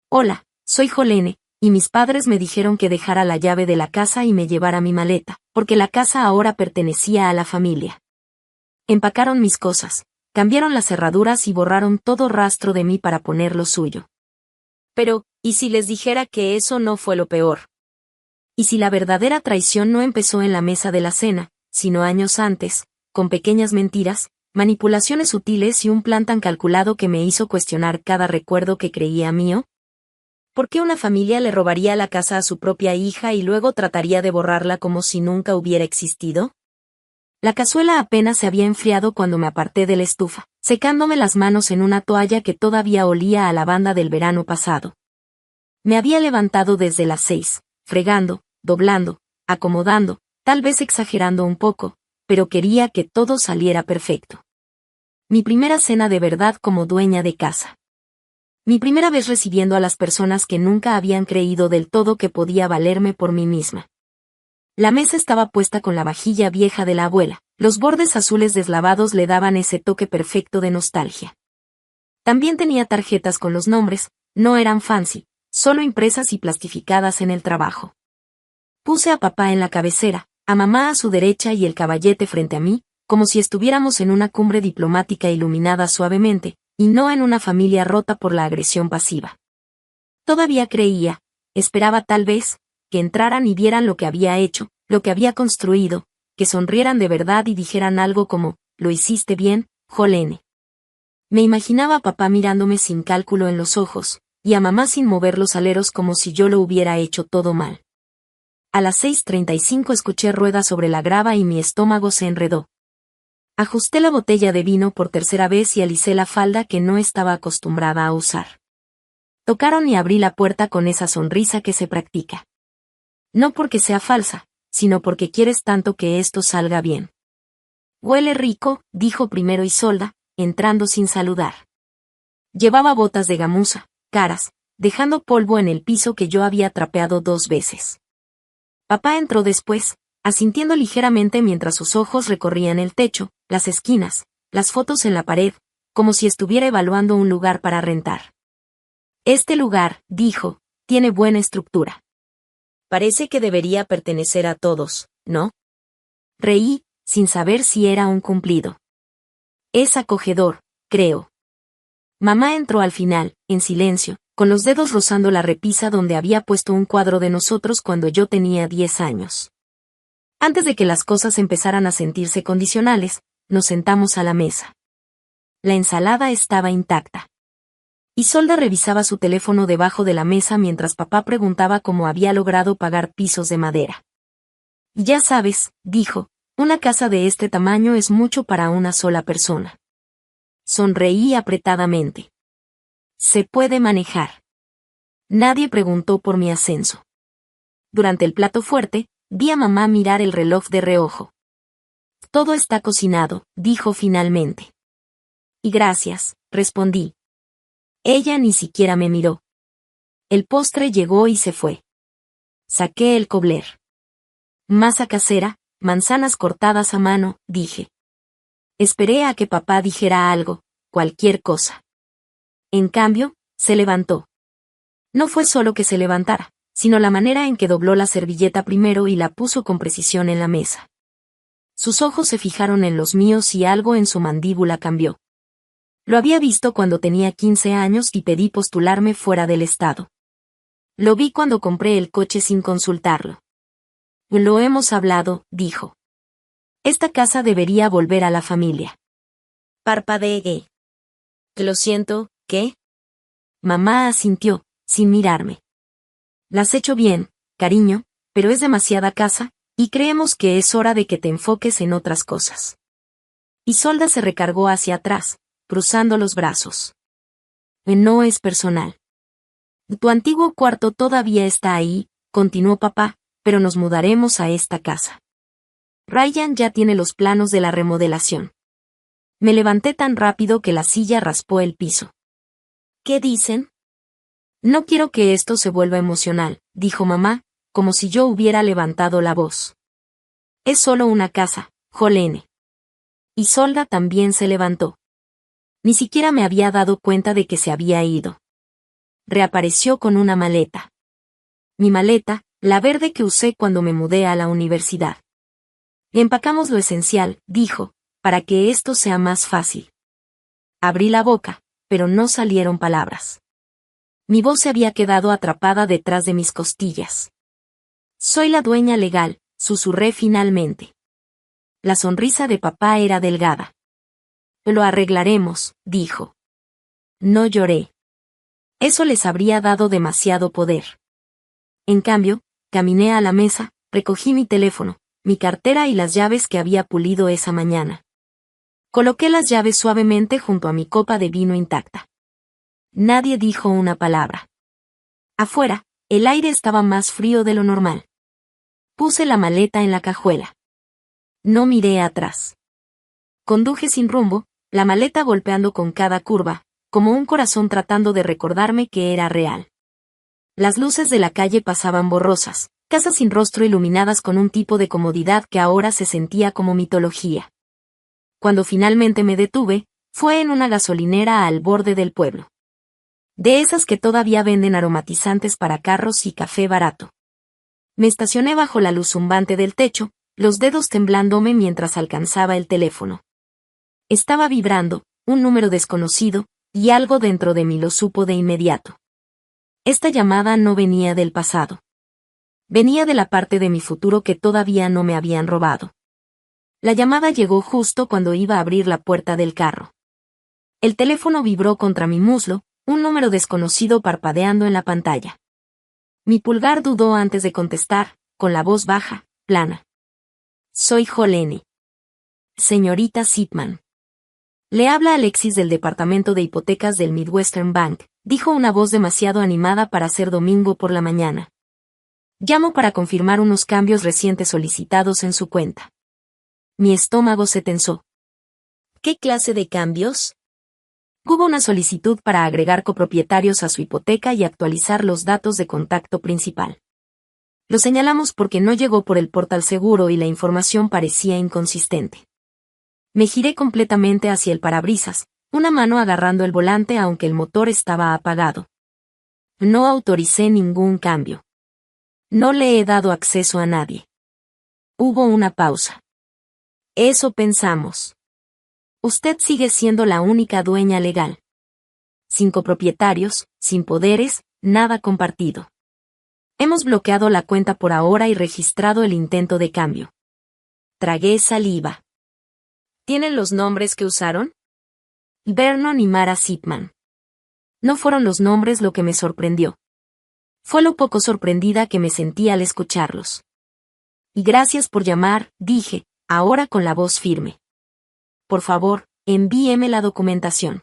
Hola, soy Jolene, y mis padres me dijeron que dejara la llave de la casa y me llevara mi maleta, porque la casa ahora pertenecía a la familia. Empacaron mis cosas, cambiaron las cerraduras y borraron todo rastro de mí para poner lo suyo. Pero, ¿y si les dijera que eso no fue lo peor? ¿Y si la verdadera traición no empezó en la mesa de la cena, sino años antes, con pequeñas mentiras, manipulaciones sutiles y un plan tan calculado que me hizo cuestionar cada recuerdo que creía mío? ¿Por qué una familia le robaría la casa a su propia hija y luego trataría de borrarla como si nunca hubiera existido? La cazuela apenas se había enfriado cuando me aparté de la estufa, secándome las manos en una toalla que todavía olía a lavanda del verano pasado. Me había levantado desde las 6, fregando, doblando, acomodando, tal vez exagerando un poco, pero quería que todo saliera perfecto. Mi primera cena de verdad como dueña de casa. Mi primera vez recibiendo a las personas que nunca habían creído del todo que podía valerme por mí misma. La mesa estaba puesta con la vajilla vieja de la abuela, los bordes azules deslavados le daban ese toque perfecto de nostalgia. También tenía tarjetas con los nombres, no eran fancy, solo impresas y plastificadas en el trabajo. Puse a papá en la cabecera, a mamá a su derecha y el caballete frente a mí, como si estuviéramos en una cumbre diplomática iluminada suavemente, y no en una familia rota por la agresión pasiva. Todavía creía, esperaba tal vez, que entraran y vieran lo que había hecho, lo que había construido, que sonrieran de verdad y dijeran algo como, lo hiciste bien, Jolene. Me imaginaba a papá mirándome sin cálculo en los ojos, y a mamá sin mover los aleros como si yo lo hubiera hecho todo mal. A las 6:35 escuché ruedas sobre la grava y mi estómago se enredó. Ajusté la botella de vino por tercera vez y alicé la falda que no estaba acostumbrada a usar. Tocaron y abrí la puerta con esa sonrisa que se practica. No porque sea falsa, sino porque quieres tanto que esto salga bien. Huele rico, dijo primero Isolda, entrando sin saludar. Llevaba botas de gamuza, caras, dejando polvo en el piso que yo había trapeado 2 veces. Papá entró después, asintiendo ligeramente mientras sus ojos recorrían el techo, las esquinas, las fotos en la pared, como si estuviera evaluando un lugar para rentar. Este lugar, dijo, tiene buena estructura. Parece que debería pertenecer a todos, ¿no? Reí, sin saber si era un cumplido. Es acogedor, creo. Mamá entró al final, en silencio, con los dedos rozando la repisa donde había puesto un cuadro de nosotros cuando yo tenía 10 años. Antes de que las cosas empezaran a sentirse condicionales, nos sentamos a la mesa. La ensalada estaba intacta. Isolda revisaba su teléfono debajo de la mesa mientras papá preguntaba cómo había logrado pagar pisos de madera. Ya sabes, dijo, una casa de este tamaño es mucho para una sola persona. Sonreí apretadamente. Se puede manejar. Nadie preguntó por mi ascenso. Durante el plato fuerte, vi a mamá mirar el reloj de reojo. Todo está cocinado, dijo finalmente. Y gracias, respondí. Ella ni siquiera me miró. El postre llegó y se fue. Saqué el cobler. Masa casera, manzanas cortadas a mano, dije. Esperé a que papá dijera algo, cualquier cosa. En cambio, se levantó. No fue solo que se levantara, sino la manera en que dobló la servilleta primero y la puso con precisión en la mesa. Sus ojos se fijaron en los míos y algo en su mandíbula cambió. Lo había visto cuando tenía 15 años y pedí postularme fuera del estado. Lo vi cuando compré el coche sin consultarlo. Lo hemos hablado, dijo. Esta casa debería volver a la familia. Parpadeé. Lo siento, ¿qué? Mamá asintió, sin mirarme. La has hecho bien, cariño, pero es demasiada casa, y creemos que es hora de que te enfoques en otras cosas. Isolda se recargó hacia atrás, cruzando los brazos. No es personal. Tu antiguo cuarto todavía está ahí, continuó papá, pero nos mudaremos a esta casa. Ryan ya tiene los planos de la remodelación. Me levanté tan rápido que la silla raspó el piso. ¿Qué dicen? No quiero que esto se vuelva emocional, dijo mamá, como si yo hubiera levantado la voz. Es solo una casa, Jolene. Isolda también se levantó. Ni siquiera me había dado cuenta de que se había ido. reapareció con una maleta. Mi maleta, la verde que usé cuando me mudé a la universidad. Empacamos lo esencial, dijo, para que esto sea más fácil. Abrí la boca, pero no salieron palabras. Mi voz se había quedado atrapada detrás de mis costillas. Soy la dueña legal, susurré finalmente. La sonrisa de papá era delgada. Lo arreglaremos, dijo. No lloré. Eso les habría dado demasiado poder. En cambio, caminé a la mesa, recogí mi teléfono, mi cartera y las llaves que había pulido esa mañana. Coloqué las llaves suavemente junto a mi copa de vino intacta. Nadie dijo una palabra. Afuera, el aire estaba más frío de lo normal. Puse la maleta en la cajuela. No miré atrás. Conduje sin rumbo, la maleta golpeando con cada curva, como un corazón tratando de recordarme que era real. Las luces de la calle pasaban borrosas, casas sin rostro iluminadas con un tipo de comodidad que ahora se sentía como mitología. Cuando finalmente me detuve, fue en una gasolinera al borde del pueblo. De esas que todavía venden aromatizantes para carros y café barato. Me estacioné bajo la luz zumbante del techo, los dedos temblándome mientras alcanzaba el teléfono. Estaba vibrando, un número desconocido, y algo dentro de mí lo supo de inmediato. Esta llamada no venía del pasado. Venía de la parte de mi futuro que todavía no me habían robado. La llamada llegó justo cuando iba a abrir la puerta del carro. El teléfono vibró contra mi muslo, un número desconocido parpadeando en la pantalla. Mi pulgar dudó antes de contestar, con la voz baja, plana. Soy Jolene. Señorita Sipman. Le habla Alexis del departamento de hipotecas del Midwestern Bank, dijo una voz demasiado animada para ser domingo por la mañana. Llamo para confirmar unos cambios recientes solicitados en su cuenta. Mi estómago se tensó. ¿Qué clase de cambios? Hubo una solicitud para agregar copropietarios a su hipoteca y actualizar los datos de contacto principal. Lo señalamos porque no llegó por el portal seguro y la información parecía inconsistente. Me giré completamente hacia el parabrisas, una mano agarrando el volante aunque el motor estaba apagado. No autoricé ningún cambio. No le he dado acceso a nadie. Hubo una pausa. Eso pensamos. Usted sigue siendo la única dueña legal. Sin copropietarios, sin poderes, nada compartido. Hemos bloqueado la cuenta por ahora y registrado el intento de cambio. Tragué saliva. ¿Tienen los nombres que usaron? Vernon y Mara Sipman. No fueron los nombres lo que me sorprendió. Fue lo poco sorprendida que me sentí al escucharlos. Y gracias por llamar, dije, ahora con la voz firme. Por favor, envíeme la documentación.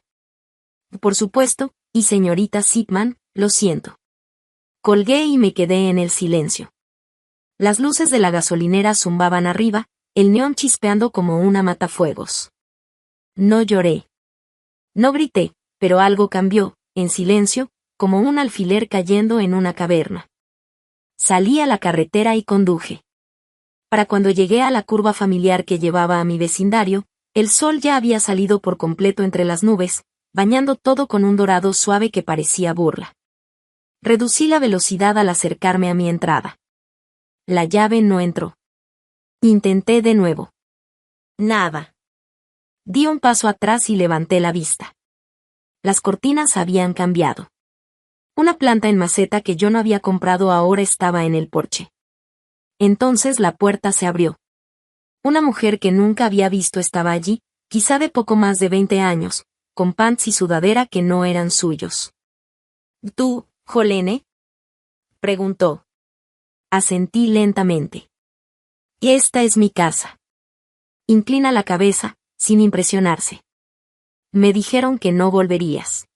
Por supuesto, y señorita Sipman, lo siento. Colgué y me quedé en el silencio. Las luces de la gasolinera zumbaban arriba, el neón chispeando como una matafuegos. No lloré. No grité, pero algo cambió, en silencio, como un alfiler cayendo en una caverna. Salí a la carretera y conduje. Para cuando llegué a la curva familiar que llevaba a mi vecindario, el sol ya había salido por completo entre las nubes, bañando todo con un dorado suave que parecía burla. Reducí la velocidad al acercarme a mi entrada. La llave no entró. Intenté de nuevo. Nada. Di un paso atrás y levanté la vista. Las cortinas habían cambiado. Una planta en maceta que yo no había comprado ahora estaba en el porche. Entonces la puerta se abrió. Una mujer que nunca había visto estaba allí, quizá de poco más de 20 años, con pants y sudadera que no eran suyos. ¿Tú, Jolene? Preguntó. Asentí lentamente. Esta es mi casa. Inclina la cabeza, sin impresionarse. Me dijeron que no volverías.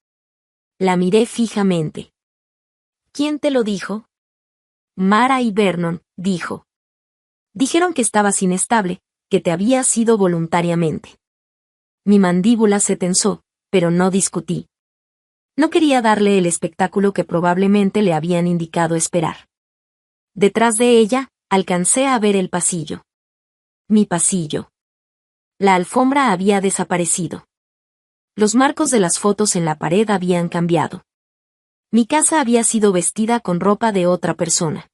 La miré fijamente. ¿Quién te lo dijo? Mara y Vernon, dijo. Dijeron que estabas inestable, que te habías ido voluntariamente. Mi mandíbula se tensó, pero no discutí. No quería darle el espectáculo que probablemente le habían indicado esperar. Detrás de ella, alcancé a ver el pasillo. Mi pasillo. La alfombra había desaparecido. Los marcos de las fotos en la pared habían cambiado. Mi casa había sido vestida con ropa de otra persona.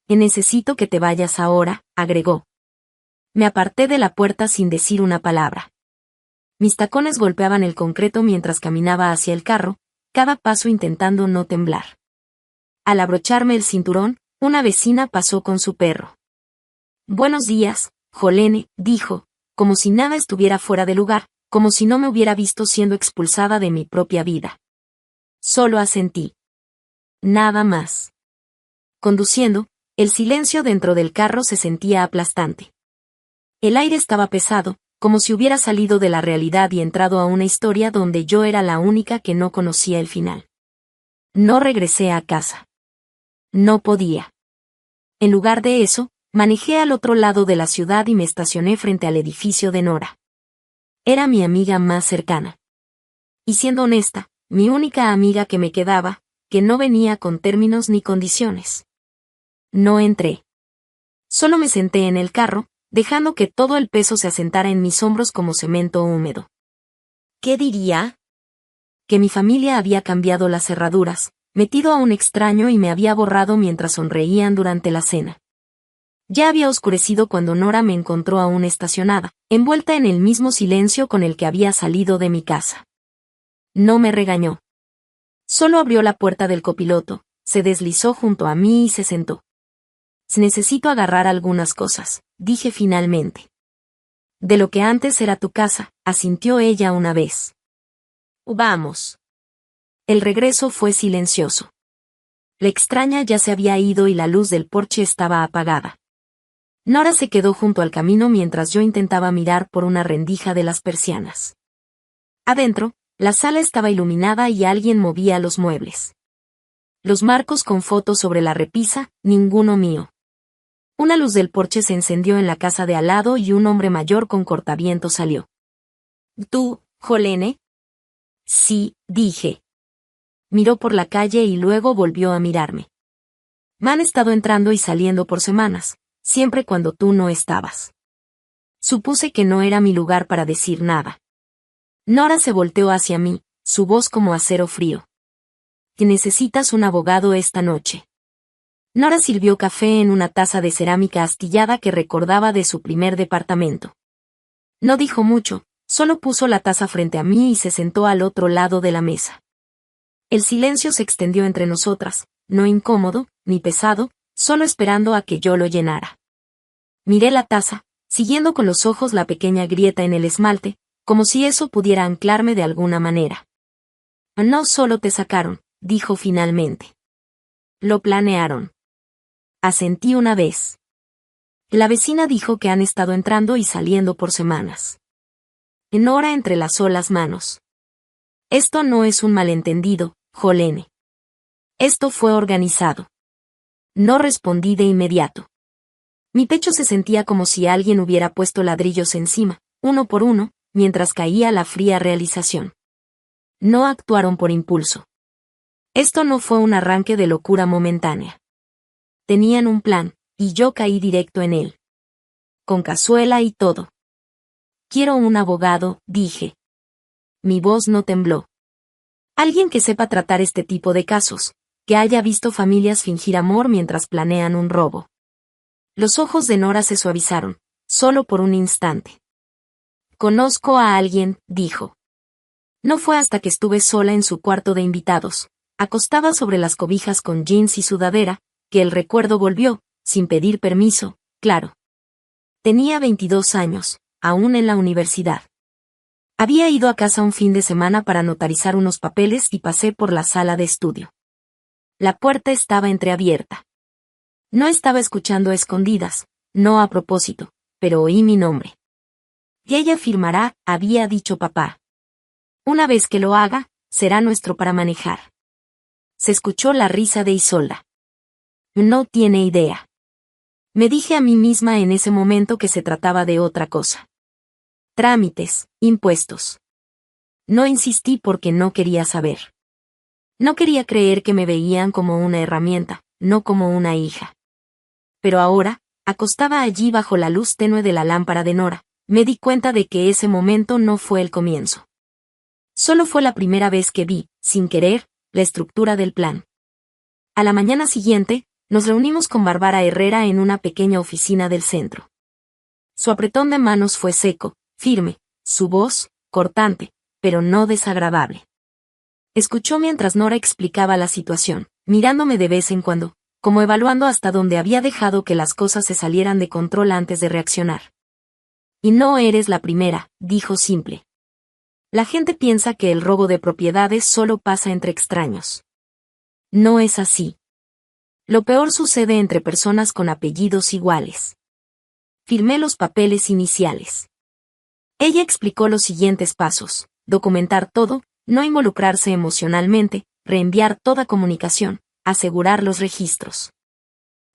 Necesito que te vayas ahora, agregó. Me aparté de la puerta sin decir una palabra. Mis tacones golpeaban el concreto mientras caminaba hacia el carro, cada paso intentando no temblar. Al abrocharme el cinturón, una vecina pasó con su perro. Buenos días, Jolene, dijo, como si nada estuviera fuera de lugar, como si no me hubiera visto siendo expulsada de mi propia vida. Solo asentí. Nada más. Conduciendo, el silencio dentro del carro se sentía aplastante. El aire estaba pesado, como si hubiera salido de la realidad y entrado a una historia donde yo era la única que no conocía el final. No regresé a casa. No podía. En lugar de eso, manejé al otro lado de la ciudad y me estacioné frente al edificio de Nora. Era mi amiga más cercana. Y siendo honesta, mi única amiga que me quedaba, que no venía con términos ni condiciones. No entré. Solo me senté en el carro, dejando que todo el peso se asentara en mis hombros como cemento húmedo. ¿Qué diría? Que mi familia había cambiado las cerraduras, metido a un extraño y me había borrado mientras sonreían durante la cena. Ya había oscurecido cuando Nora me encontró aún estacionada, envuelta en el mismo silencio con el que había salido de mi casa. No me regañó. Solo abrió la puerta del copiloto, se deslizó junto a mí y se sentó. Necesito agarrar algunas cosas, dije finalmente. De lo que antes era tu casa, asintió ella una vez. Vamos. El regreso fue silencioso. La extraña ya se había ido y la luz del porche estaba apagada. Nora se quedó junto al camino mientras yo intentaba mirar por una rendija de las persianas. Adentro, la sala estaba iluminada y alguien movía los muebles. Los marcos con fotos sobre la repisa, ninguno mío. Una luz del porche se encendió en la casa de al lado y un hombre mayor con cortavientos salió. ¿Tú, Jolene? Sí, dije. Miró por la calle y luego volvió a mirarme. Me han estado entrando y saliendo por semanas, siempre cuando tú no estabas. Supuse que no era mi lugar para decir nada. Nora se volteó hacia mí, su voz como acero frío. ¿Que necesitas un abogado esta noche? Nora sirvió café en una taza de cerámica astillada que recordaba de su primer departamento. No dijo mucho, solo puso la taza frente a mí y se sentó al otro lado de la mesa. El silencio se extendió entre nosotras, no incómodo, ni pesado, solo esperando a que yo lo llenara. Miré la taza, siguiendo con los ojos la pequeña grieta en el esmalte, como si eso pudiera anclarme de alguna manera. No solo te sacaron, dijo finalmente. Lo planearon. Asentí una vez. La vecina dijo que han estado entrando y saliendo por semanas. Nora entrelazó las manos. Esto no es un malentendido, Jolene. Esto fue organizado. No respondí de inmediato. Mi pecho se sentía como si alguien hubiera puesto ladrillos encima, uno por uno, mientras caía la fría realización. No actuaron por impulso. Esto no fue un arranque de locura momentánea. Tenían un plan, y yo caí directo en él. Con cazuela y todo. Quiero un abogado, dije. Mi voz no tembló. Alguien que sepa tratar este tipo de casos, que haya visto familias fingir amor mientras planean un robo. Los ojos de Nora se suavizaron, solo por un instante. Conozco a alguien, dijo. No fue hasta que estuve sola en su cuarto de invitados, acostada sobre las cobijas con jeans y sudadera, que el recuerdo volvió, sin pedir permiso, claro. Tenía 22 años, aún en la universidad. Había ido a casa un fin de semana para notarizar unos papeles y pasé por la sala de estudio. La puerta estaba entreabierta. No estaba escuchando a escondidas, no a propósito, pero oí mi nombre. Y ella firmará, había dicho papá. Una vez que lo haga, será nuestro para manejar. Se escuchó la risa de Isolda. No tiene idea. Me dije a mí misma en ese momento que se trataba de otra cosa. Trámites, impuestos. No insistí porque no quería saber. No quería creer que me veían como una herramienta, no como una hija. Pero ahora, acostada allí bajo la luz tenue de la lámpara de Nora, me di cuenta de que ese momento no fue el comienzo. Solo fue la primera vez que vi, sin querer, la estructura del plan. A la mañana siguiente, nos reunimos con Bárbara Herrera en una pequeña oficina del centro. Su apretón de manos fue seco, firme, su voz, cortante, pero no desagradable. Escuchó mientras Nora explicaba la situación, mirándome de vez en cuando, como evaluando hasta dónde había dejado que las cosas se salieran de control antes de reaccionar. Y no eres la primera, dijo simple. La gente piensa que el robo de propiedades solo pasa entre extraños. No es así. Lo peor sucede entre personas con apellidos iguales. Firmé los papeles iniciales. Ella explicó los siguientes pasos: documentar todo, no involucrarse emocionalmente, reenviar toda comunicación, asegurar los registros.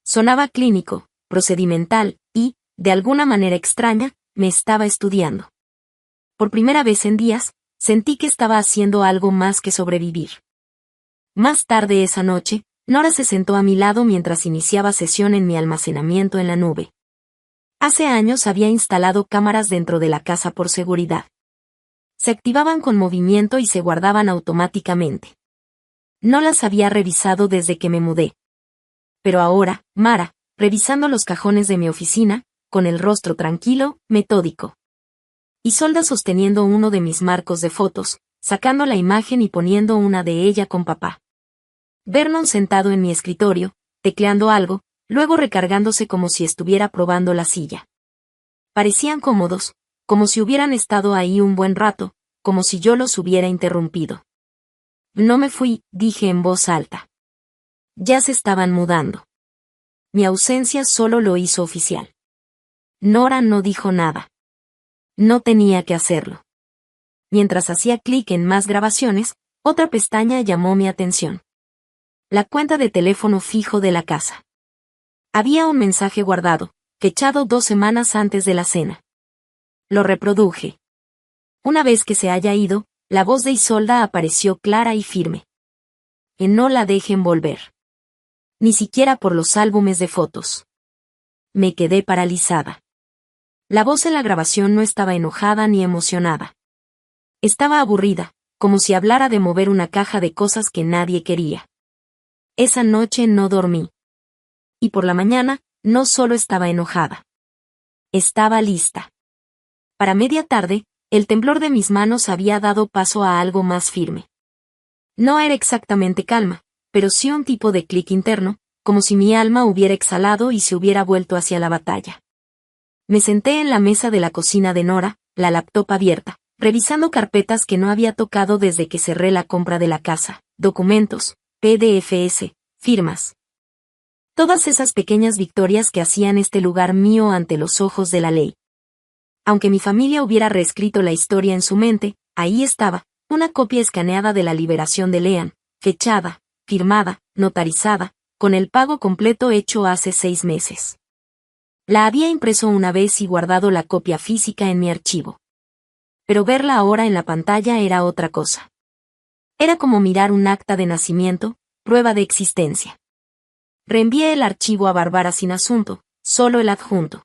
Sonaba clínico, procedimental, y, de alguna manera extraña, me estaba estudiando. Por primera vez en días, sentí que estaba haciendo algo más que sobrevivir. Más tarde esa noche, Nora se sentó a mi lado mientras iniciaba sesión en mi almacenamiento en la nube. Hace años había instalado cámaras dentro de la casa por seguridad. Se activaban con movimiento y se guardaban automáticamente. No las había revisado desde que me mudé. Pero ahora, Mara, revisando los cajones de mi oficina, con el rostro tranquilo, metódico. Isolda sosteniendo uno de mis marcos de fotos, sacando la imagen y poniendo una de ella con papá. Vernon sentado en mi escritorio, tecleando algo, luego recargándose como si estuviera probando la silla. Parecían cómodos, como si hubieran estado ahí un buen rato, como si yo los hubiera interrumpido. No me fui, dije en voz alta. Ya se estaban mudando. Mi ausencia solo lo hizo oficial. Nora no dijo nada. No tenía que hacerlo. Mientras hacía clic en más grabaciones, otra pestaña llamó mi atención. La cuenta de teléfono fijo de la casa. Había un mensaje guardado, fechado 2 semanas antes de la cena. Lo reproduje. Una vez que se haya ido, la voz de Isolda apareció clara y firme. Que no la dejen volver. Ni siquiera por los álbumes de fotos. Me quedé paralizada. La voz en la grabación no estaba enojada ni emocionada. Estaba aburrida, como si hablara de mover una caja de cosas que nadie quería. Esa noche no dormí. Y por la mañana, no solo estaba enojada. Estaba lista. Para media tarde, el temblor de mis manos había dado paso a algo más firme. No era exactamente calma, pero sí un tipo de clic interno, como si mi alma hubiera exhalado y se hubiera vuelto hacia la batalla. Me senté en la mesa de la cocina de Nora, la laptop abierta, revisando carpetas que no había tocado desde que cerré la compra de la casa, documentos, PDFs, firmas. Todas esas pequeñas victorias que hacían este lugar mío ante los ojos de la ley. Aunque mi familia hubiera reescrito la historia en su mente, ahí estaba, una copia escaneada de la liberación de Leanne, fechada, firmada, notarizada, con el pago completo hecho hace 6 meses. La había impreso una vez y guardado la copia física en mi archivo. Pero verla ahora en la pantalla era otra cosa. Era como mirar un acta de nacimiento, prueba de existencia. Reenvié el archivo a Bárbara sin asunto, solo el adjunto.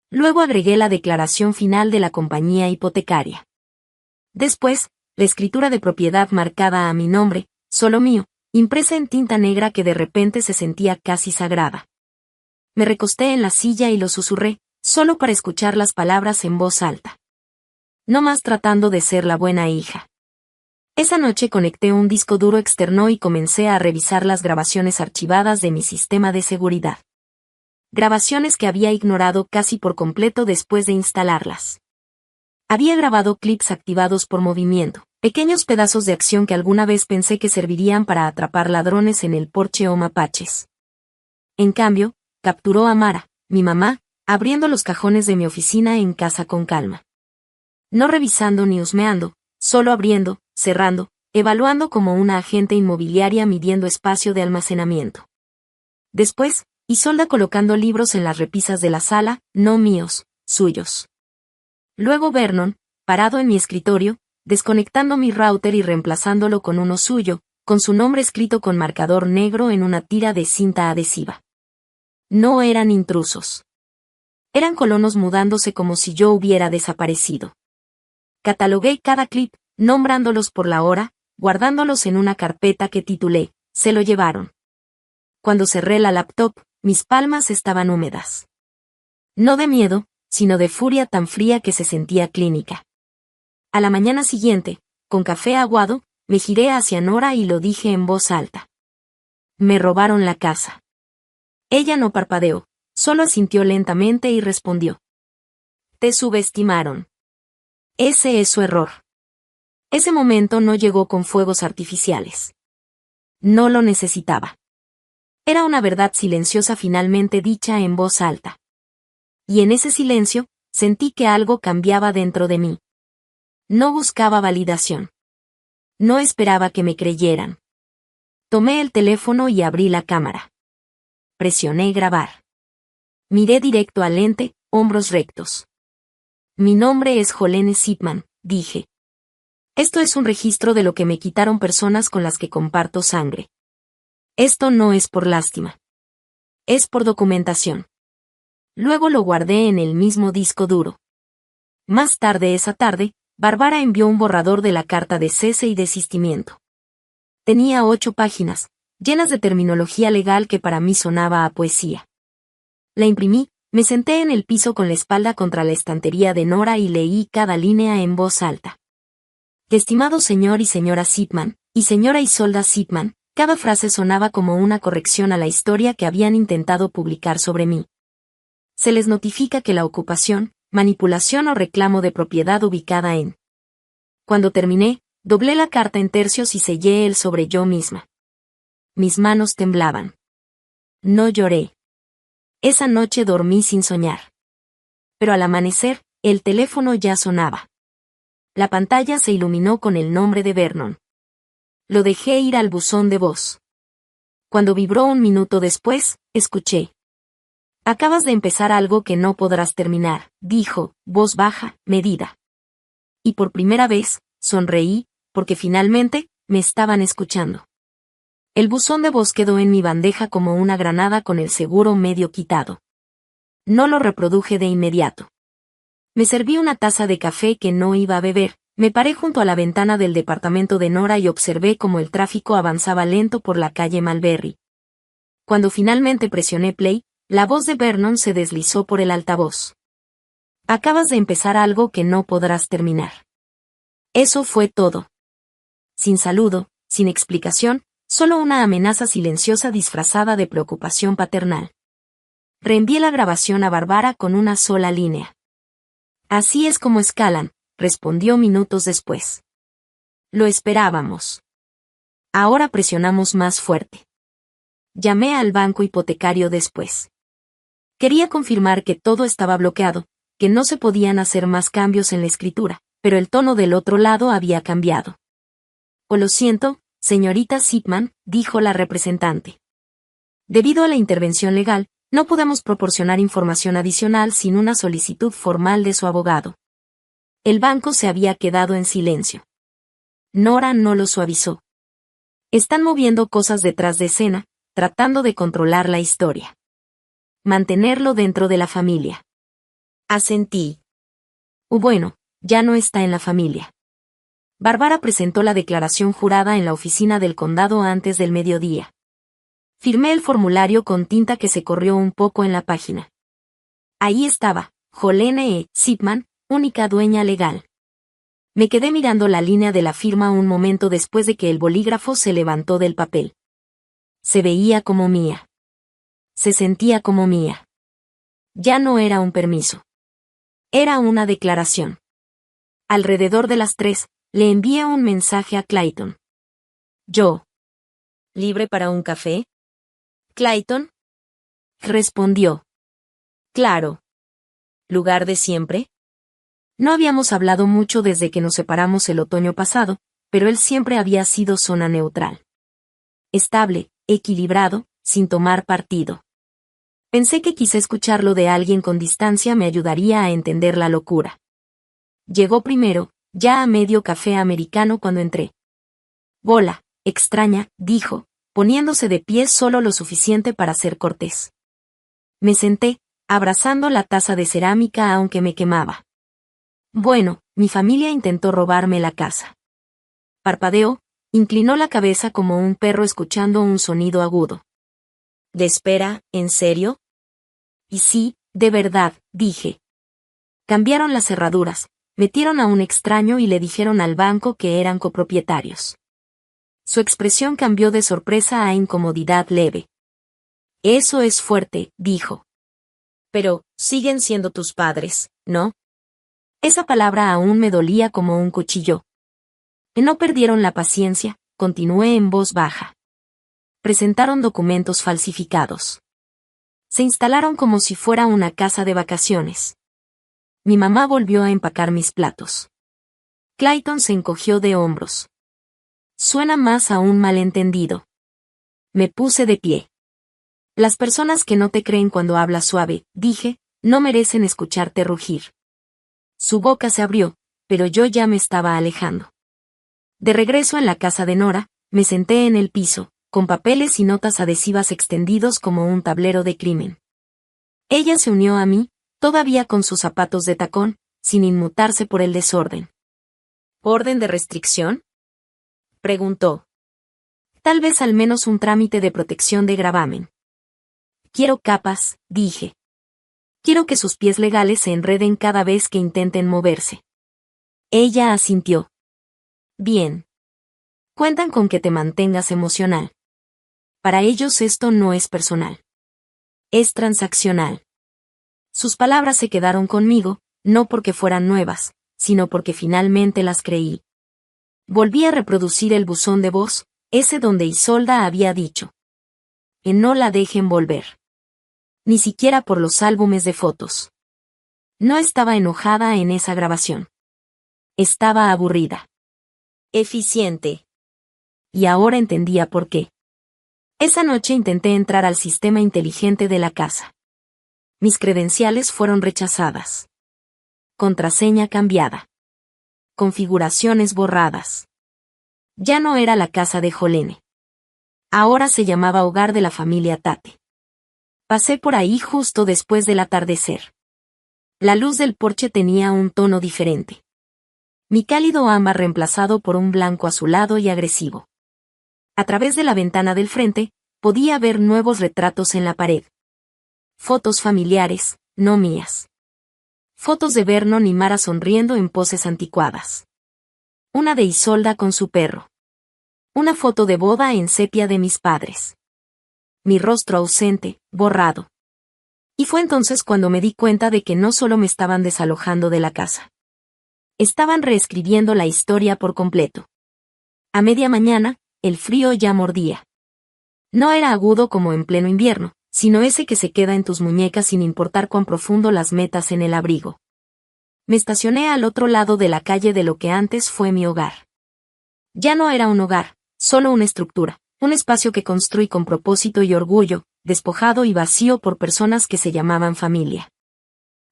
Luego agregué la declaración final de la compañía hipotecaria. Después, la escritura de propiedad marcada a mi nombre, solo mío, impresa en tinta negra que de repente se sentía casi sagrada. Me recosté en la silla y lo susurré, solo para escuchar las palabras en voz alta. No más tratando de ser la buena hija. Esa noche conecté un disco duro externo y comencé a revisar las grabaciones archivadas de mi sistema de seguridad. Grabaciones que había ignorado casi por completo después de instalarlas. Había grabado clips activados por movimiento, pequeños pedazos de acción que alguna vez pensé que servirían para atrapar ladrones en el porche o mapaches. En cambio, capturó a Mara, mi mamá, abriendo los cajones de mi oficina en casa con calma. No revisando ni husmeando, solo abriendo, cerrando, evaluando como una agente inmobiliaria midiendo espacio de almacenamiento. Después, Isolda colocando libros en las repisas de la sala, no míos, suyos. Luego Vernon, parado en mi escritorio, desconectando mi router y reemplazándolo con uno suyo, con su nombre escrito con marcador negro en una tira de cinta adhesiva. No eran intrusos. Eran colonos mudándose como si yo hubiera desaparecido. Catalogué cada clip, nombrándolos por la hora, guardándolos en una carpeta que titulé, Se lo llevaron. Cuando cerré la laptop, mis palmas estaban húmedas. No de miedo, sino de furia tan fría que se sentía clínica. A la mañana siguiente, con café aguado, me giré hacia Nora y lo dije en voz alta. Me robaron la casa. Ella no parpadeó, solo asintió lentamente y respondió. Te subestimaron. Ese es su error. Ese momento no llegó con fuegos artificiales. No lo necesitaba. Era una verdad silenciosa finalmente dicha en voz alta. Y en ese silencio, sentí que algo cambiaba dentro de mí. No buscaba validación. No esperaba que me creyeran. Tomé el teléfono y abrí la cámara. Presioné grabar. Miré directo al lente, hombros rectos. Mi nombre es Jolene Sipman, dije. Esto es un registro de lo que me quitaron personas con las que comparto sangre. Esto no es por lástima. Es por documentación. Luego lo guardé en el mismo disco duro. Más tarde esa tarde, Bárbara envió un borrador de la carta de cese y desistimiento. Tenía 8 páginas, llenas de terminología legal que para mí sonaba a poesía. La imprimí, me senté en el piso con la espalda contra la estantería de Nora y leí cada línea en voz alta. Estimado señor y señora Sipman, y señora Isolda Sipman, cada frase sonaba como una corrección a la historia que habían intentado publicar sobre mí. Se les notifica que la ocupación, manipulación o reclamo de propiedad ubicada en. Cuando terminé, doblé la carta en tercios y sellé el sobre yo misma. Mis manos temblaban. No lloré. Esa noche dormí sin soñar. Pero al amanecer, el teléfono ya sonaba. La pantalla se iluminó con el nombre de Vernon. Lo dejé ir al buzón de voz. Cuando vibró un minuto después, escuché. Acabas de empezar algo que no podrás terminar, dijo, voz baja, medida. Y por primera vez, sonreí, porque finalmente, me estaban escuchando. El buzón de voz quedó en mi bandeja como una granada con el seguro medio quitado. No lo reproduje de inmediato. Me serví una taza de café que no iba a beber, me paré junto a la ventana del departamento de Nora y observé cómo el tráfico avanzaba lento por la calle Malberry. Cuando finalmente presioné play, la voz de Vernon se deslizó por el altavoz. Acabas de empezar algo que no podrás terminar. Eso fue todo. Sin saludo, sin explicación, solo una amenaza silenciosa disfrazada de preocupación paternal. Reenvié la grabación a Bárbara con una sola línea. Así es como escalan, respondió minutos después. Lo esperábamos. Ahora presionamos más fuerte. Llamé al banco hipotecario después. Quería confirmar que todo estaba bloqueado, que no se podían hacer más cambios en la escritura, pero el tono del otro lado había cambiado. Oh, lo siento, señorita Sipman, dijo la representante. Debido a la intervención legal, no podemos proporcionar información adicional sin una solicitud formal de su abogado. El banco se había quedado en silencio. Nora no lo suavizó. Están moviendo cosas detrás de escena, tratando de controlar la historia. Mantenerlo dentro de la familia. Asentí. Bueno, ya no está en la familia. Bárbara presentó la declaración jurada en la oficina del condado antes del mediodía. Firmé el formulario con tinta que se corrió un poco en la página. Ahí estaba, Jolene E. Sipman, única dueña legal. Me quedé mirando la línea de la firma un momento después de que el bolígrafo se levantó del papel. Se veía como mía. Se sentía como mía. Ya no era un permiso. Era una declaración. Alrededor de las 3, le envié un mensaje a Clayton. Yo. ¿Libre para un café? Clayton. Respondió. Claro. ¿Lugar de siempre? No habíamos hablado mucho desde que nos separamos el otoño pasado, pero él siempre había sido zona neutral. Estable, equilibrado, sin tomar partido. Pensé que quizá escucharlo de alguien con distancia me ayudaría a entender la locura. Llegó primero, ya a medio café americano cuando entré. Bola, extraña, dijo, poniéndose de pie solo lo suficiente para ser cortés. Me senté, abrazando la taza de cerámica aunque me quemaba. Bueno, mi familia intentó robarme la casa. Parpadeó, Inclinó la cabeza como un perro escuchando un sonido agudo. ¿De espera, en serio? Y sí, de verdad, dije. Cambiaron las cerraduras, metieron a un extraño y le dijeron al banco que eran copropietarios. Su expresión cambió de sorpresa a incomodidad leve. Eso es fuerte, dijo. Pero, siguen siendo tus padres, ¿no? Esa palabra aún me dolía como un cuchillo. No perdieron la paciencia, continué en voz baja. Presentaron documentos falsificados. Se instalaron como si fuera una casa de vacaciones. Mi mamá volvió a empacar mis platos. Clayton se encogió de hombros. Suena más a un malentendido. Me puse de pie. Las personas que no te creen cuando hablas suave, dije, no merecen escucharte rugir. Su boca se abrió, pero yo ya me estaba alejando. De regreso en la casa de Nora, me senté en el piso, con papeles y notas adhesivas extendidos como un tablero de crimen. Ella se unió a mí, todavía con sus zapatos de tacón, sin inmutarse por el desorden. ¿Orden de restricción?, preguntó. Tal vez al menos un trámite de protección de gravamen. Quiero capas, dije. Quiero que sus pies legales se enreden cada vez que intenten moverse. Ella asintió. Bien. Cuentan con que te mantengas emocional. Para ellos esto no es personal. Es transaccional. Sus palabras se quedaron conmigo, no porque fueran nuevas, sino porque finalmente las creí. Volví a reproducir el buzón de voz, ese donde Isolda había dicho. Que no la dejen volver. Ni siquiera por los álbumes de fotos. No estaba enojada en esa grabación. Estaba aburrida. Eficiente. Y ahora entendía por qué. Esa noche intenté entrar al sistema inteligente de la casa. Mis credenciales fueron rechazadas. Contraseña cambiada. Configuraciones borradas. Ya no era la casa de Jolene. Ahora se llamaba hogar de la familia Tate. Pasé por ahí justo después del atardecer. La luz del porche tenía un tono diferente. Mi cálido ámbar reemplazado por un blanco azulado y agresivo. A través de la ventana del frente, podía ver nuevos retratos en la pared. Fotos familiares, no mías. Fotos de Vernon y Mara sonriendo en poses anticuadas. Una de Isolda con su perro. Una foto de boda en sepia de mis padres. Mi rostro ausente, borrado. Y fue entonces cuando me di cuenta de que no solo me estaban desalojando de la casa. Estaban reescribiendo la historia por completo. A media mañana, el frío ya mordía. No era agudo como en pleno invierno, sino ese que se queda en tus muñecas sin importar cuán profundo las metas en el abrigo. Me estacioné al otro lado de la calle de lo que antes fue mi hogar. Ya no era un hogar, solo una estructura, un espacio que construí con propósito y orgullo, despojado y vacío por personas que se llamaban familia.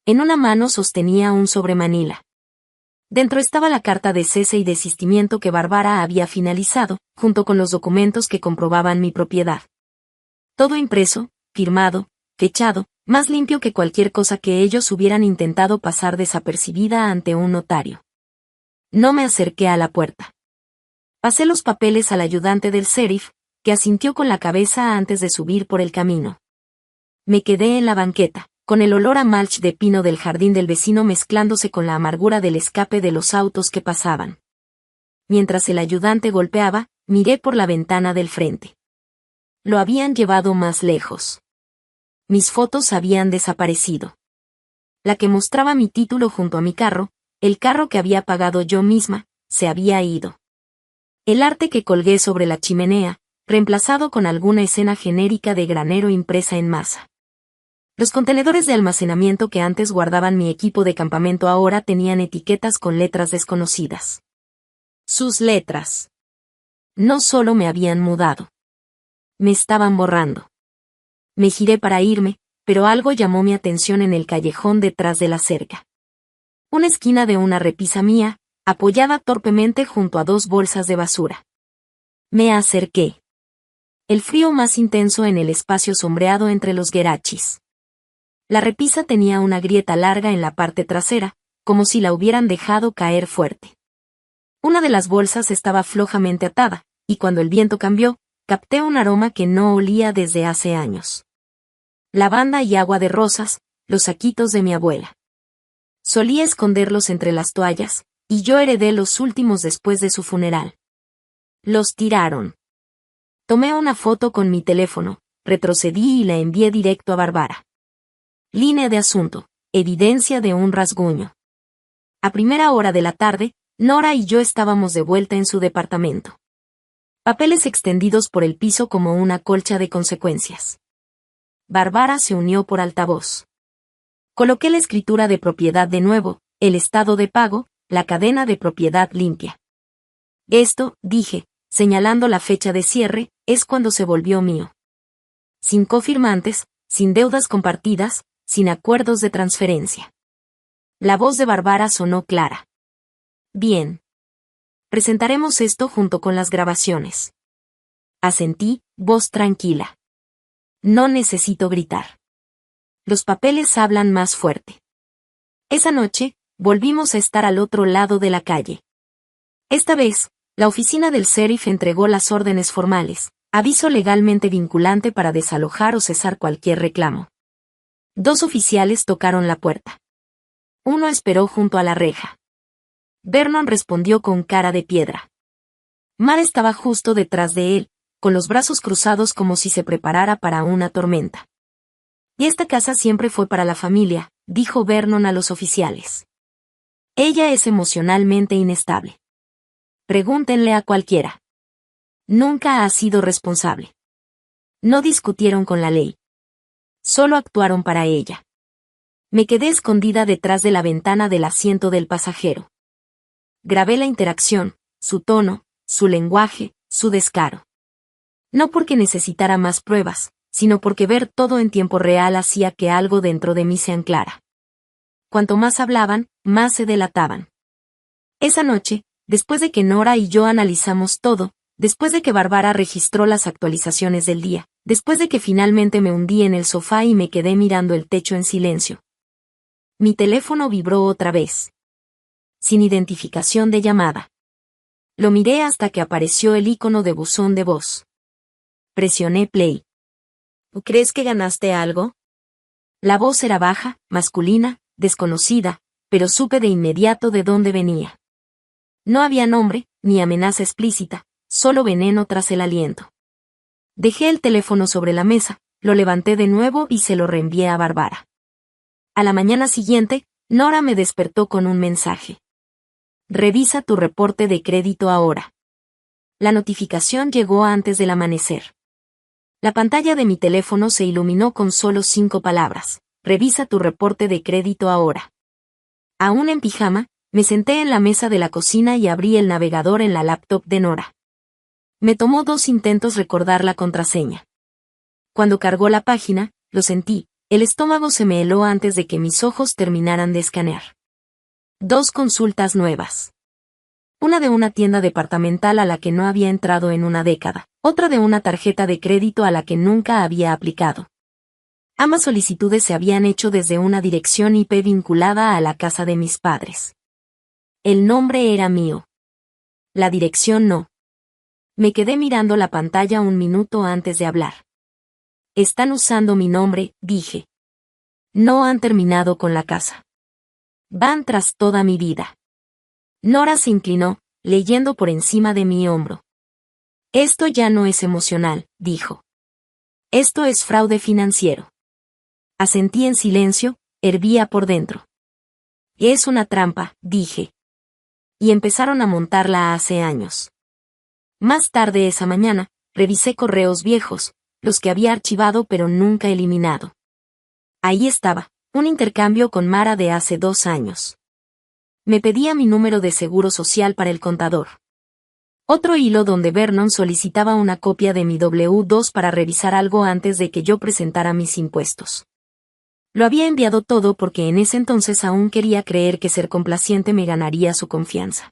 En una mano sostenía un sobremanila. Dentro estaba la carta de cese y desistimiento que Bárbara había finalizado, junto con los documentos que comprobaban mi propiedad. Todo impreso, firmado, fechado, más limpio que cualquier cosa que ellos hubieran intentado pasar desapercibida ante un notario. No me acerqué a la puerta. Pasé los papeles al ayudante del sheriff, que asintió con la cabeza antes de subir por el camino. Me quedé en la banqueta, con el olor a mulch de pino del jardín del vecino mezclándose con la amargura del escape de los autos que pasaban. Mientras el ayudante golpeaba, miré por la ventana del frente. Lo habían llevado más lejos. Mis fotos habían desaparecido. La que mostraba mi título junto a mi carro, el carro que había pagado yo misma, se había ido. El arte que colgué sobre la chimenea, reemplazado con alguna escena genérica de granero impresa en masa. Los contenedores de almacenamiento que antes guardaban mi equipo de campamento ahora tenían etiquetas con letras desconocidas. Sus letras. No solo me habían mudado. Me estaban borrando. Me giré para irme, pero algo llamó mi atención en el callejón detrás de la cerca. Una esquina de una repisa mía, apoyada torpemente junto a dos bolsas de basura. Me acerqué. El frío más intenso en el espacio sombreado entre los guerachis. La repisa tenía una grieta larga en la parte trasera, como si la hubieran dejado caer fuerte. Una de las bolsas estaba flojamente atada, y cuando el viento cambió, capté un aroma que no olía desde hace años. Lavanda y agua de rosas, los saquitos de mi abuela. Solía esconderlos entre las toallas, y yo heredé los últimos después de su funeral. Los tiraron. Tomé una foto con mi teléfono, retrocedí y la envié directo a Bárbara. Línea de asunto, evidencia de un rasguño. A primera hora de la tarde, Nora y yo estábamos de vuelta en su departamento. Papeles extendidos por el piso como una colcha de consecuencias. Bárbara se unió por altavoz. Coloqué la escritura de propiedad de nuevo, el estado de pago, la cadena de propiedad limpia. Esto, dije, señalando la fecha de cierre, es cuando se volvió mío. Sin cofirmantes, sin deudas compartidas, sin acuerdos de transferencia. La voz de Bárbara sonó clara. Bien. Presentaremos esto junto con las grabaciones. Asentí, voz tranquila. No necesito gritar. Los papeles hablan más fuerte. Esa noche, volvimos a estar al otro lado de la calle. Esta vez, la oficina del sheriff entregó las órdenes formales, aviso legalmente vinculante para desalojar o cesar cualquier reclamo. 2 oficiales tocaron la puerta. Uno esperó junto a la reja. Vernon respondió con cara de piedra. Mar estaba justo detrás de él, con los brazos cruzados como si se preparara para una tormenta. Y esta casa siempre fue para la familia, dijo Vernon a los oficiales. Ella es emocionalmente inestable. Pregúntenle a cualquiera. Nunca ha sido responsable. No discutieron con la ley. Solo actuaron para ella. Me quedé escondida detrás de la ventana del asiento del pasajero. Grabé la interacción, su tono, su lenguaje, su descaro. No porque necesitara más pruebas, sino porque ver todo en tiempo real hacía que algo dentro de mí se anclara. Cuanto más hablaban, más se delataban. Esa noche, después de que Nora y yo analizamos todo, después de que Bárbara registró las actualizaciones del día, después de que finalmente me hundí en el sofá y me quedé mirando el techo en silencio. Mi teléfono vibró otra vez. Sin identificación de llamada. Lo miré hasta que apareció el icono de buzón de voz. Presioné play. ¿Crees que ganaste algo? La voz era baja, masculina, desconocida, pero supe de inmediato de dónde venía. No había nombre, ni amenaza explícita, solo veneno tras el aliento. Dejé el teléfono sobre la mesa, lo levanté de nuevo y se lo reenvié a Bárbara. A la mañana siguiente, Nora me despertó con un mensaje. Revisa tu reporte de crédito ahora. La notificación llegó antes del amanecer. La pantalla de mi teléfono se iluminó con solo 5 palabras. Revisa tu reporte de crédito ahora. Aún en pijama, me senté en la mesa de la cocina y abrí el navegador en la laptop de Nora. Me tomó 2 intentos recordar la contraseña. Cuando cargó la página, lo sentí, el estómago se me heló antes de que mis ojos terminaran de escanear. 2 consultas nuevas. Una de una tienda departamental a la que no había entrado en una década, otra de una tarjeta de crédito a la que nunca había aplicado. Ambas solicitudes se habían hecho desde una dirección IP vinculada a la casa de mis padres. El nombre era mío. La dirección no. Me quedé mirando la pantalla un minuto antes de hablar. Están usando mi nombre, dije. No han terminado con la casa. Van tras toda mi vida. Nora se inclinó, leyendo por encima de mi hombro. Esto ya no es emocional, dijo. Esto es fraude financiero. Asentí en silencio, hervía por dentro. Es una trampa, dije. Y empezaron a montarla hace años. Más tarde esa mañana, revisé correos viejos, los que había archivado pero nunca eliminado. Ahí estaba, un intercambio con Mara de hace 2 años. Me pedía mi número de seguro social para el contador. Otro hilo donde Vernon solicitaba una copia de mi W2 para revisar algo antes de que yo presentara mis impuestos. Lo había enviado todo porque en ese entonces aún quería creer que ser complaciente me ganaría su confianza.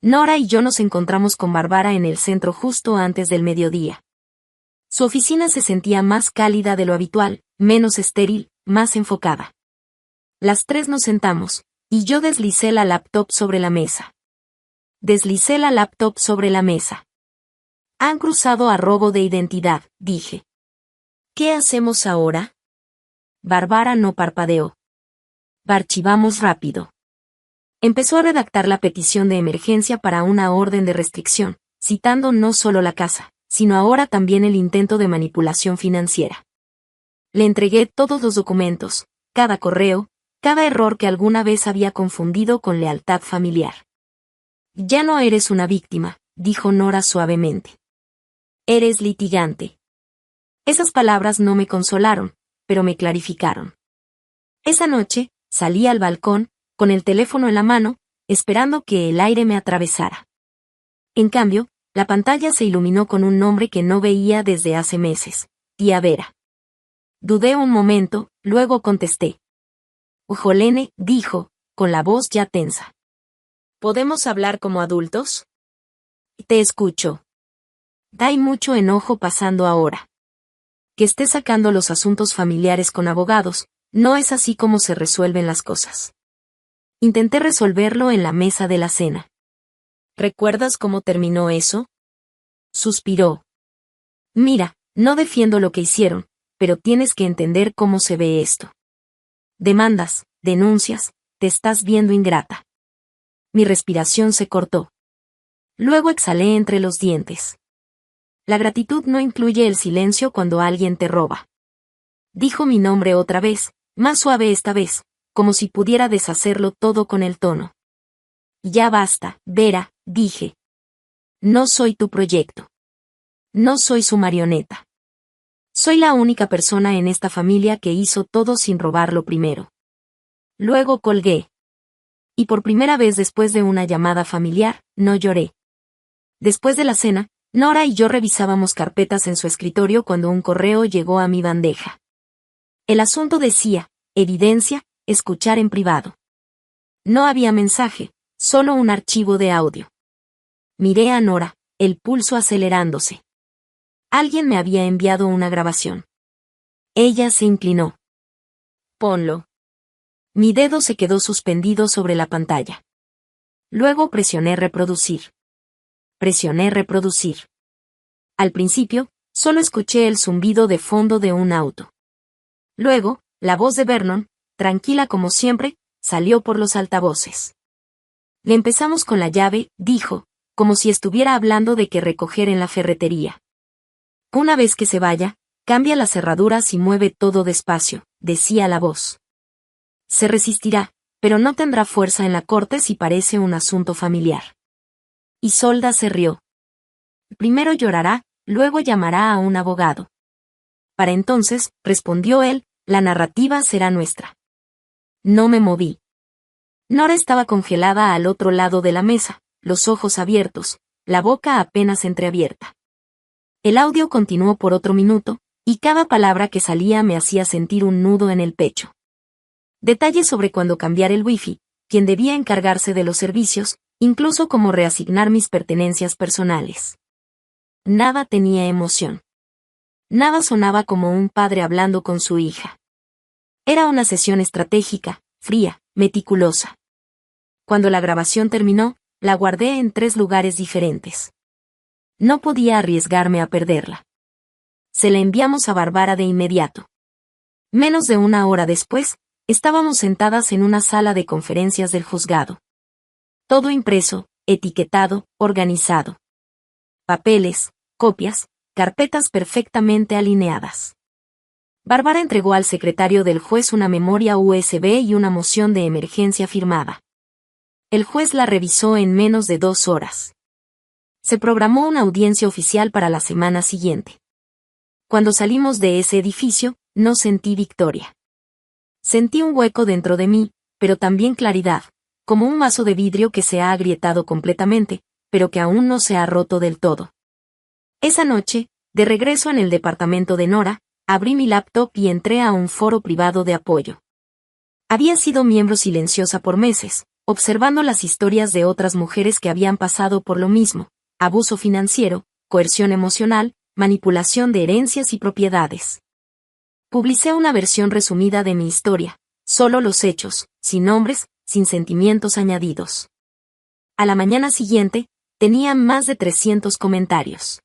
Nora y yo nos encontramos con Bárbara en el centro justo antes del mediodía. Su oficina se sentía más cálida de lo habitual, menos estéril, más enfocada. Las 3 nos sentamos, y yo deslicé la laptop sobre la mesa. Han cruzado a robo de identidad, dije. ¿Qué hacemos ahora? Bárbara no parpadeó. Archivamos rápido. Empezó a redactar la petición de emergencia para una orden de restricción, citando no solo la casa, sino ahora también el intento de manipulación financiera. Le entregué todos los documentos, cada correo, cada error que alguna vez había confundido con lealtad familiar. Ya no eres una víctima, dijo Nora suavemente. Eres litigante. Esas palabras no me consolaron, pero me clarificaron. Esa noche, salí al balcón, con el teléfono en la mano, esperando que el aire me atravesara. En cambio, la pantalla se iluminó con un nombre que no veía desde hace meses, tía Vera. Dudé un momento, luego contesté. Jolene, dijo, con la voz ya tensa. ¿Podemos hablar como adultos? Te escucho. Hay mucho enojo pasando ahora. Que esté sacando los asuntos familiares con abogados, no es así como se resuelven las cosas. Intenté resolverlo en la mesa de la cena. ¿Recuerdas cómo terminó eso? Suspiró. Mira, no defiendo lo que hicieron, pero tienes que entender cómo se ve esto. Demandas, denuncias, te estás viendo ingrata. Mi respiración se cortó. Luego exhalé entre los dientes. La gratitud no incluye el silencio cuando alguien te roba. Dijo mi nombre otra vez, más suave esta vez, como si pudiera deshacerlo todo con el tono. Ya basta, Vera, dije. No soy tu proyecto. No soy su marioneta. Soy la única persona en esta familia que hizo todo sin robarlo primero. Luego colgué. Y por primera vez después de una llamada familiar, no lloré. Después de la cena, Nora y yo revisábamos carpetas en su escritorio cuando un correo llegó a mi bandeja. El asunto decía, evidencia, escuchar en privado. No había mensaje, solo un archivo de audio. Miré a Nora, el pulso acelerándose. Alguien me había enviado una grabación. Ella se inclinó. Ponlo. Mi dedo se quedó suspendido sobre la pantalla. Luego presioné reproducir. Presioné reproducir. Al principio, solo escuché el zumbido de fondo de un auto. Luego, la voz de Vernon, tranquila como siempre, salió por los altavoces. Le empezamos con la llave, dijo, como si estuviera hablando de qué recoger en la ferretería. Una vez que se vaya, cambia las cerraduras y mueve todo despacio, decía la voz. Se resistirá, pero no tendrá fuerza en la corte si parece un asunto familiar. Isolda se rió. Primero llorará, luego llamará a un abogado. Para entonces, respondió él, la narrativa será nuestra. No me moví. Nora estaba congelada al otro lado de la mesa, los ojos abiertos, la boca apenas entreabierta. El audio continuó por otro minuto, y cada palabra que salía me hacía sentir un nudo en el pecho. Detalles sobre cuándo cambiar el wifi, quién debía encargarse de los servicios, incluso cómo reasignar mis pertenencias personales. Nada tenía emoción. Nada sonaba como un padre hablando con su hija. Era una sesión estratégica, fría, meticulosa. Cuando la grabación terminó, la guardé en 3 lugares diferentes. No podía arriesgarme a perderla. Se la enviamos a Bárbara de inmediato. Menos de una hora después, estábamos sentadas en una sala de conferencias del juzgado. Todo impreso, etiquetado, organizado. Papeles, copias, carpetas perfectamente alineadas. Bárbara entregó al secretario del juez una memoria USB y una moción de emergencia firmada. El juez la revisó en menos de 2 horas. Se programó una audiencia oficial para la semana siguiente. Cuando salimos de ese edificio, no sentí victoria. Sentí un hueco dentro de mí, pero también claridad, como un vaso de vidrio que se ha agrietado completamente, pero que aún no se ha roto del todo. Esa noche, de regreso en el departamento de Nora, abrí mi laptop y entré a un foro privado de apoyo. Había sido miembro silenciosa por meses, observando las historias de otras mujeres que habían pasado por lo mismo: abuso financiero, coerción emocional, manipulación de herencias y propiedades. Publicé una versión resumida de mi historia, solo los hechos, sin nombres, sin sentimientos añadidos. A la mañana siguiente, tenía más de 300 comentarios.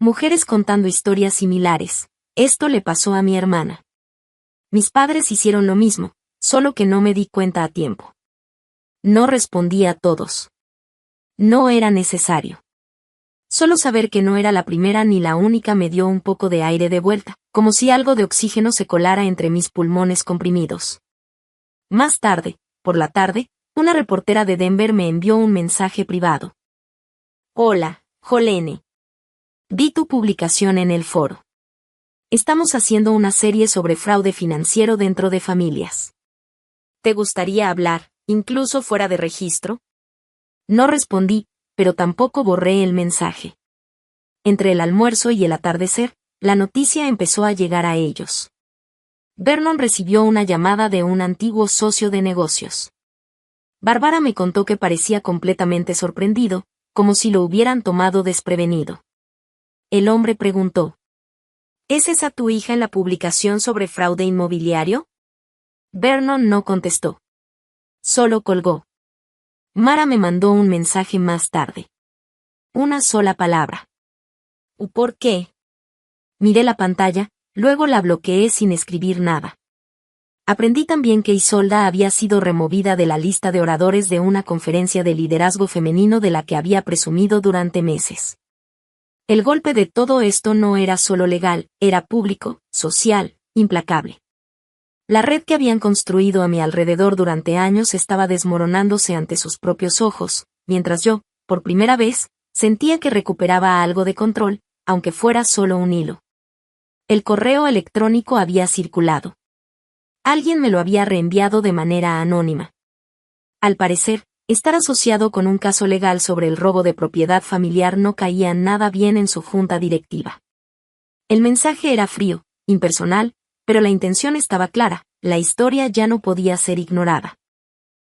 Mujeres contando historias similares. Esto le pasó a mi hermana. Mis padres hicieron lo mismo, solo que no me di cuenta a tiempo. No respondí a todos. No era necesario. Solo saber que no era la primera ni la única me dio un poco de aire de vuelta, como si algo de oxígeno se colara entre mis pulmones comprimidos. Más tarde, por la tarde, una reportera de Denver me envió un mensaje privado. Hola, Jolene. Vi tu publicación en el foro. Estamos haciendo una serie sobre fraude financiero dentro de familias. ¿Te gustaría hablar, incluso fuera de registro? No respondí, pero tampoco borré el mensaje. Entre el almuerzo y el atardecer, la noticia empezó a llegar a ellos. Vernon recibió una llamada de un antiguo socio de negocios. Bárbara me contó que parecía completamente sorprendido, como si lo hubieran tomado desprevenido. El hombre preguntó: ¿Es esa tu hija en la publicación sobre fraude inmobiliario? Vernon no contestó. Solo colgó. Mara me mandó un mensaje más tarde. Una sola palabra. ¿Por qué? Miré la pantalla, luego la bloqueé sin escribir nada. Aprendí también que Isolda había sido removida de la lista de oradores de una conferencia de liderazgo femenino de la que había presumido durante meses. El golpe de todo esto no era solo legal, era público, social, implacable. La red que habían construido a mi alrededor durante años estaba desmoronándose ante sus propios ojos, mientras yo, por primera vez, sentía que recuperaba algo de control, aunque fuera solo un hilo. El correo electrónico había circulado. Alguien me lo había reenviado de manera anónima. Al parecer, estar asociado con un caso legal sobre el robo de propiedad familiar no caía nada bien en su junta directiva. El mensaje era frío, impersonal, pero la intención estaba clara, la historia ya no podía ser ignorada.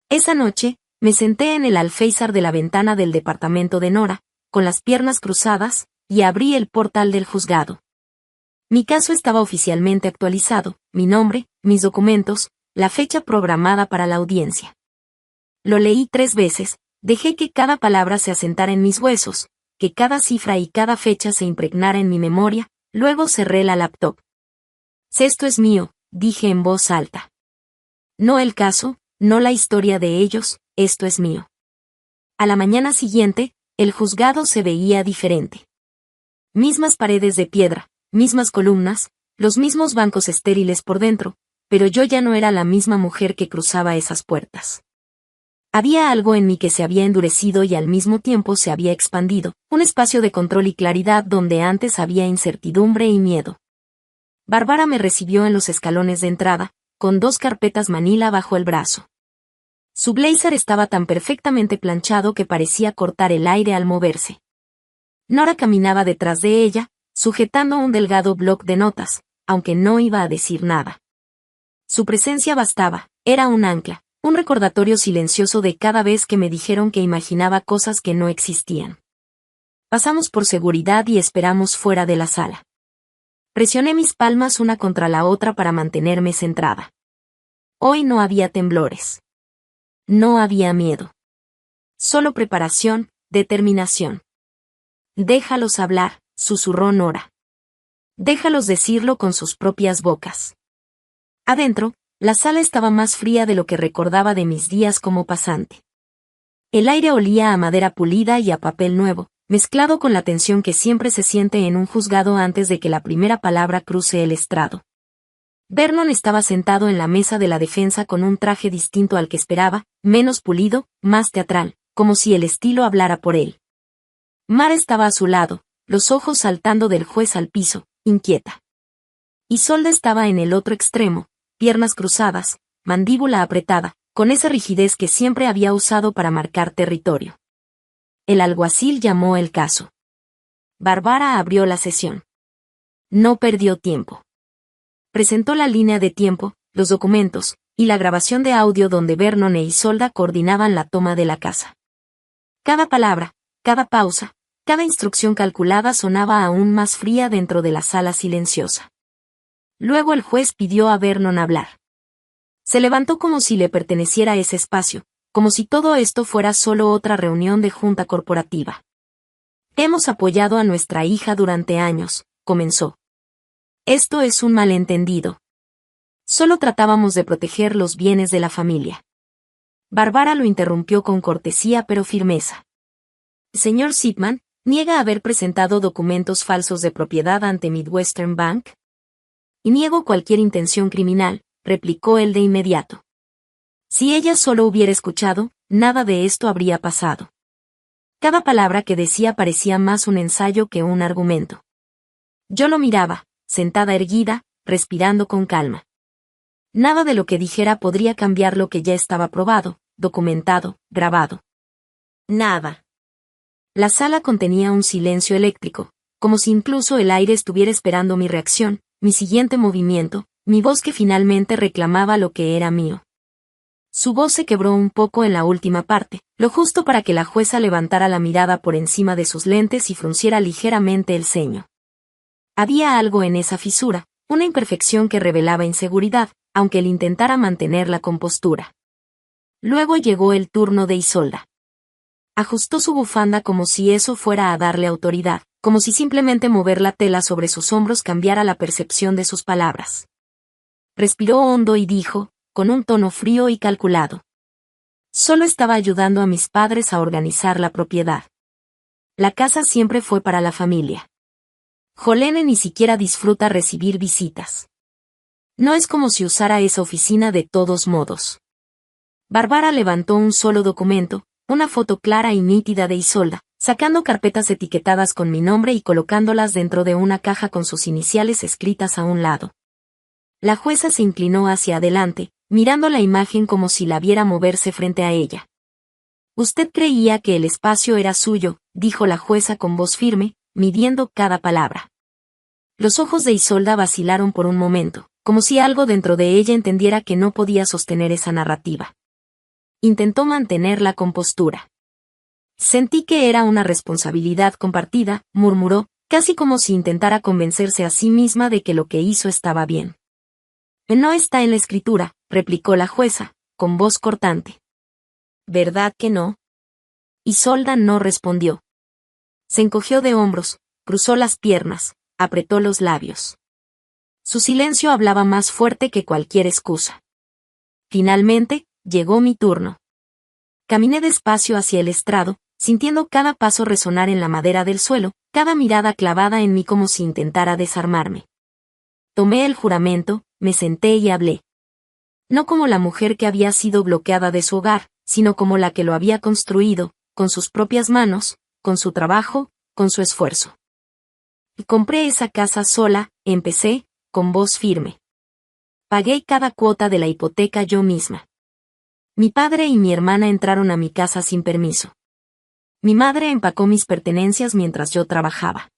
Esa noche, me senté en el alféizar de la ventana del departamento de Nora, con las piernas cruzadas, y abrí el portal del juzgado. Mi caso estaba oficialmente actualizado, mi nombre, mis documentos, la fecha programada para la audiencia. Lo leí 3 veces, dejé que cada palabra se asentara en mis huesos, que cada cifra y cada fecha se impregnara en mi memoria, luego cerré la laptop. Esto es mío, dije en voz alta. No el caso, no la historia de ellos, esto es mío. A la mañana siguiente, el juzgado se veía diferente. Mismas paredes de piedra, mismas columnas, los mismos bancos estériles por dentro, pero yo ya no era la misma mujer que cruzaba esas puertas. Había algo en mí que se había endurecido y al mismo tiempo se había expandido, un espacio de control y claridad donde antes había incertidumbre y miedo. Bárbara me recibió en los escalones de entrada, con 2 carpetas manila bajo el brazo. Su blazer estaba tan perfectamente planchado que parecía cortar el aire al moverse. Nora caminaba detrás de ella, sujetando un delgado bloc de notas, aunque no iba a decir nada. Su presencia bastaba, era un ancla, un recordatorio silencioso de cada vez que me dijeron que imaginaba cosas que no existían. Pasamos por seguridad y esperamos fuera de la sala. Presioné mis palmas una contra la otra para mantenerme centrada. Hoy no había temblores. No había miedo. Solo preparación, determinación. Déjalos hablar, susurró Nora. Déjalos decirlo con sus propias bocas. Adentro, la sala estaba más fría de lo que recordaba de mis días como pasante. El aire olía a madera pulida y a papel nuevo, mezclado con la tensión que siempre se siente en un juzgado antes de que la primera palabra cruce el estrado. Vernon estaba sentado en la mesa de la defensa con un traje distinto al que esperaba, menos pulido, más teatral, como si el estilo hablara por él. Mara estaba a su lado, los ojos saltando del juez al piso, inquieta. Isolda estaba en el otro extremo, piernas cruzadas, mandíbula apretada, con esa rigidez que siempre había usado para marcar territorio. El alguacil llamó el caso. Bárbara abrió la sesión. No perdió tiempo. Presentó la línea de tiempo, los documentos, y la grabación de audio donde Vernon e Isolda coordinaban la toma de la casa. Cada palabra, cada pausa, cada instrucción calculada sonaba aún más fría dentro de la sala silenciosa. Luego el juez pidió a Vernon hablar. Se levantó como si le perteneciera ese espacio, como si todo esto fuera solo otra reunión de junta corporativa. Hemos apoyado a nuestra hija durante años, comenzó. Esto es un malentendido. Solo tratábamos de proteger los bienes de la familia. Bárbara lo interrumpió con cortesía pero firmeza. Señor Shipman, ¿niega haber presentado documentos falsos de propiedad ante Midwestern Bank? Y niego cualquier intención criminal, replicó él de inmediato. Si ella solo hubiera escuchado, nada de esto habría pasado. Cada palabra que decía parecía más un ensayo que un argumento. Yo lo miraba, sentada erguida, respirando con calma. Nada de lo que dijera podría cambiar lo que ya estaba probado, documentado, grabado. Nada. La sala contenía un silencio eléctrico, como si incluso el aire estuviera esperando mi reacción, mi siguiente movimiento, mi voz que finalmente reclamaba lo que era mío. Su voz se quebró un poco en la última parte, lo justo para que la jueza levantara la mirada por encima de sus lentes y frunciera ligeramente el ceño. Había algo en esa fisura, una imperfección que revelaba inseguridad, aunque él intentara mantener la compostura. Luego llegó el turno de Isolda. Ajustó su bufanda como si eso fuera a darle autoridad, como si simplemente mover la tela sobre sus hombros cambiara la percepción de sus palabras. Respiró hondo y dijo, con un tono frío y calculado. Solo estaba ayudando a mis padres a organizar la propiedad. La casa siempre fue para la familia. Jolene ni siquiera disfruta recibir visitas. No es como si usara esa oficina de todos modos. Bárbara levantó un solo documento, una foto clara y nítida de Isolda, sacando carpetas etiquetadas con mi nombre y colocándolas dentro de una caja con sus iniciales escritas a un lado. La jueza se inclinó hacia adelante, mirando la imagen como si la viera moverse frente a ella. Usted creía que el espacio era suyo, dijo la jueza con voz firme, midiendo cada palabra. Los ojos de Isolda vacilaron por un momento, como si algo dentro de ella entendiera que no podía sostener esa narrativa. Intentó mantener la compostura. Sentí que era una responsabilidad compartida, murmuró, casi como si intentara convencerse a sí misma de que lo que hizo estaba bien. No está en la escritura, replicó la jueza, con voz cortante. ¿Verdad que no? Isolda no respondió. Se encogió de hombros, cruzó las piernas, apretó los labios. Su silencio hablaba más fuerte que cualquier excusa. Finalmente, llegó mi turno. Caminé despacio hacia el estrado, sintiendo cada paso resonar en la madera del suelo, cada mirada clavada en mí como si intentara desarmarme. Tomé el juramento, me senté y hablé. No como la mujer que había sido bloqueada de su hogar, sino como la que lo había construido, con sus propias manos, con su trabajo, con su esfuerzo. Compré esa casa sola, empecé, con voz firme. Pagué cada cuota de la hipoteca yo misma. Mi padre y mi hermana entraron a mi casa sin permiso. Mi madre empacó mis pertenencias mientras yo trabajaba.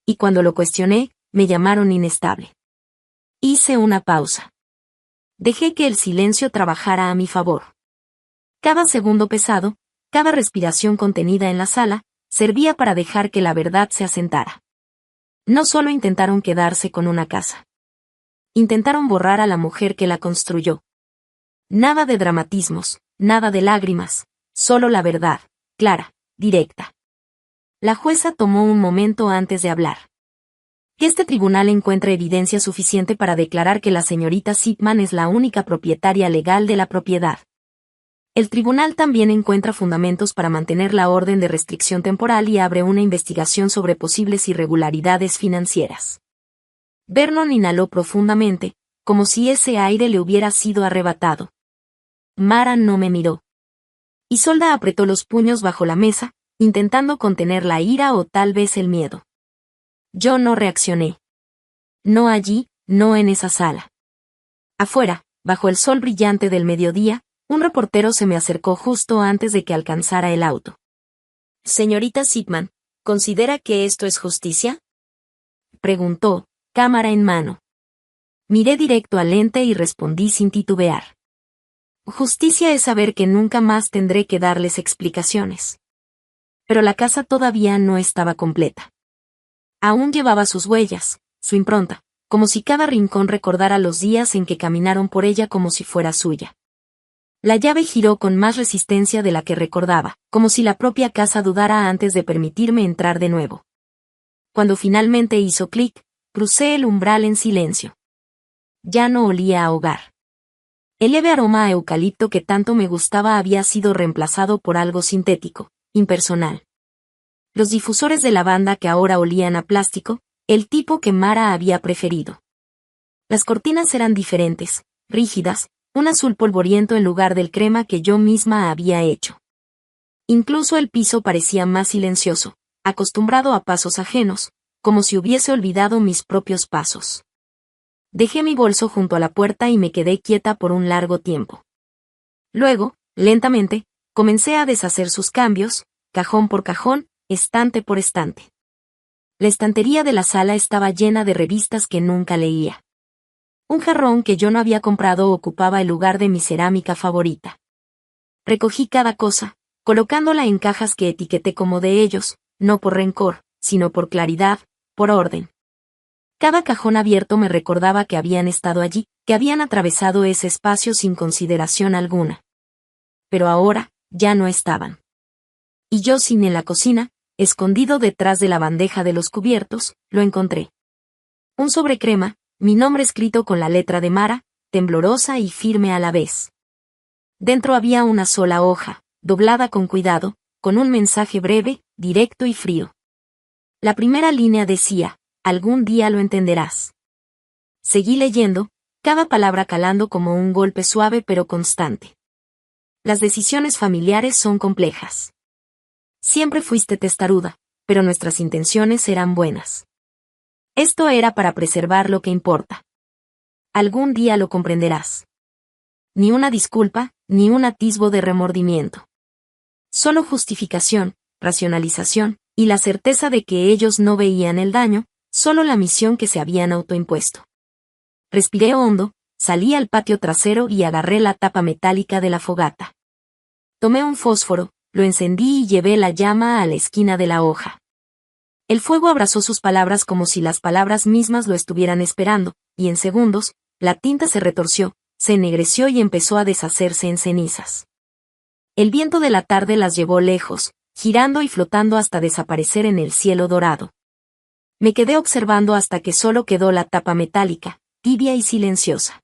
Y cuando lo cuestioné, me llamaron inestable. Hice una pausa. Dejé que el silencio trabajara a mi favor. Cada segundo pesado, cada respiración contenida en la sala, servía para dejar que la verdad se asentara. No solo intentaron quedarse con una casa. Intentaron borrar a la mujer que la construyó. Nada de dramatismos, nada de lágrimas, solo la verdad, clara, directa. La jueza tomó un momento antes de hablar. Que este tribunal encuentre evidencia suficiente para declarar que la señorita Shipman es la única propietaria legal de la propiedad. El tribunal también encuentra fundamentos para mantener la orden de restricción temporal y abre una investigación sobre posibles irregularidades financieras. Vernon inhaló profundamente, como si ese aire le hubiera sido arrebatado. Mara no me miró. Isolda apretó los puños bajo la mesa, intentando contener la ira o tal vez el miedo. Yo no reaccioné. No allí, no en esa sala. Afuera, bajo el sol brillante del mediodía, un reportero se me acercó justo antes de que alcanzara el auto. Señorita Shipman, ¿considera que esto es justicia? Preguntó, cámara en mano. Miré directo al lente y respondí sin titubear. Justicia es saber que nunca más tendré que darles explicaciones. Pero la casa todavía no estaba completa. Aún llevaba sus huellas, su impronta, como si cada rincón recordara los días en que caminaron por ella como si fuera suya. La llave giró con más resistencia de la que recordaba, como si la propia casa dudara antes de permitirme entrar de nuevo. Cuando finalmente hizo clic, crucé el umbral en silencio. Ya no olía a hogar. El leve aroma a eucalipto que tanto me gustaba había sido reemplazado por algo sintético, impersonal. Los difusores de lavanda que ahora olían a plástico, el tipo que Mara había preferido. Las cortinas eran diferentes, rígidas, un azul polvoriento en lugar del crema que yo misma había hecho. Incluso el piso parecía más silencioso, acostumbrado a pasos ajenos, como si hubiese olvidado mis propios pasos. Dejé mi bolso junto a la puerta y me quedé quieta por un largo tiempo. Luego, lentamente, comencé a deshacer sus cambios, cajón por cajón, estante por estante. La estantería de la sala estaba llena de revistas que nunca leía. Un jarrón que yo no había comprado ocupaba el lugar de mi cerámica favorita. Recogí cada cosa, colocándola en cajas que etiqueté como de ellos, no por rencor, sino por claridad, por orden. Cada cajón abierto me recordaba que habían estado allí, que habían atravesado ese espacio sin consideración alguna. Pero ahora, ya no estaban. Y yo sin en la cocina, escondido detrás de la bandeja de los cubiertos, lo encontré. Un sobrecrema, mi nombre escrito con la letra de Mara, temblorosa y firme a la vez. Dentro había una sola hoja, doblada con cuidado, con un mensaje breve, directo y frío. La primera línea decía, algún día lo entenderás. Seguí leyendo, cada palabra calando como un golpe suave pero constante. Las decisiones familiares son complejas. Siempre fuiste testaruda, pero nuestras intenciones eran buenas. Esto era para preservar lo que importa. Algún día lo comprenderás. Ni una disculpa, ni un atisbo de remordimiento. Solo justificación, racionalización, y la certeza de que ellos no veían el daño, solo la misión que se habían autoimpuesto. Respiré hondo, salí al patio trasero y agarré la tapa metálica de la fogata. Tomé un fósforo, lo encendí y llevé la llama a la esquina de la hoja. El fuego abrazó sus palabras como si las palabras mismas lo estuvieran esperando, y en segundos, la tinta se retorció, se ennegreció y empezó a deshacerse en cenizas. El viento de la tarde las llevó lejos, girando y flotando hasta desaparecer en el cielo dorado. Me quedé observando hasta que solo quedó la tapa metálica, tibia y silenciosa.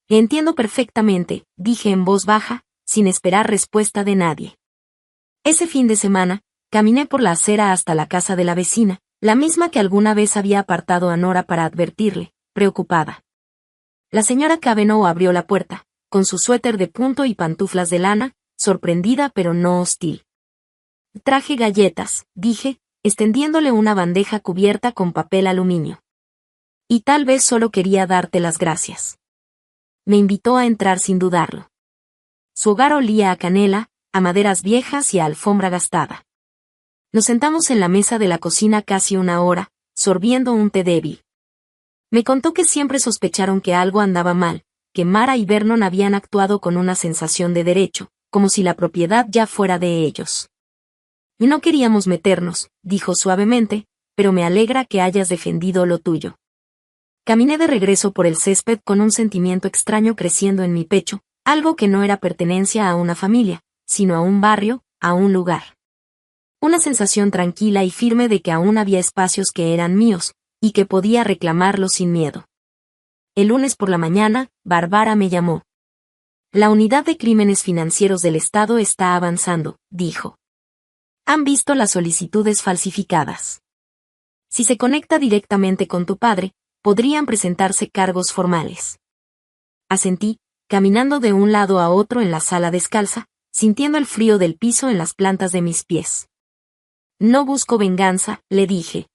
Entiendo perfectamente, dije en voz baja, sin esperar respuesta de nadie. Ese fin de semana, caminé por la acera hasta la casa de la vecina, la misma que alguna vez había apartado a Nora para advertirle, preocupada. La señora Cavanaugh abrió la puerta, con su suéter de punto y pantuflas de lana, sorprendida pero no hostil. Traje galletas, dije, extendiéndole una bandeja cubierta con papel aluminio. Y tal vez solo quería darte las gracias. Me invitó a entrar sin dudarlo. Su hogar olía a canela, a maderas viejas y a alfombra gastada. Nos sentamos en la mesa de la cocina casi una hora, sorbiendo un té débil. Me contó que siempre sospecharon que algo andaba mal, que Mara y Vernon habían actuado con una sensación de derecho, como si la propiedad ya fuera de ellos. Y no queríamos meternos, dijo suavemente, pero me alegra que hayas defendido lo tuyo. Caminé de regreso por el césped con un sentimiento extraño creciendo en mi pecho, algo que no era pertenencia a una familia, sino a un barrio, a un lugar. Una sensación tranquila y firme de que aún había espacios que eran míos, y que podía reclamarlos sin miedo. El lunes por la mañana, Bárbara me llamó. La unidad de crímenes financieros del Estado está avanzando, dijo. Han visto las solicitudes falsificadas. Si se conecta directamente con tu padre, podrían presentarse cargos formales. Asentí, caminando de un lado a otro en la sala descalza, sintiendo el frío del piso en las plantas de mis pies. No busco venganza, le dije.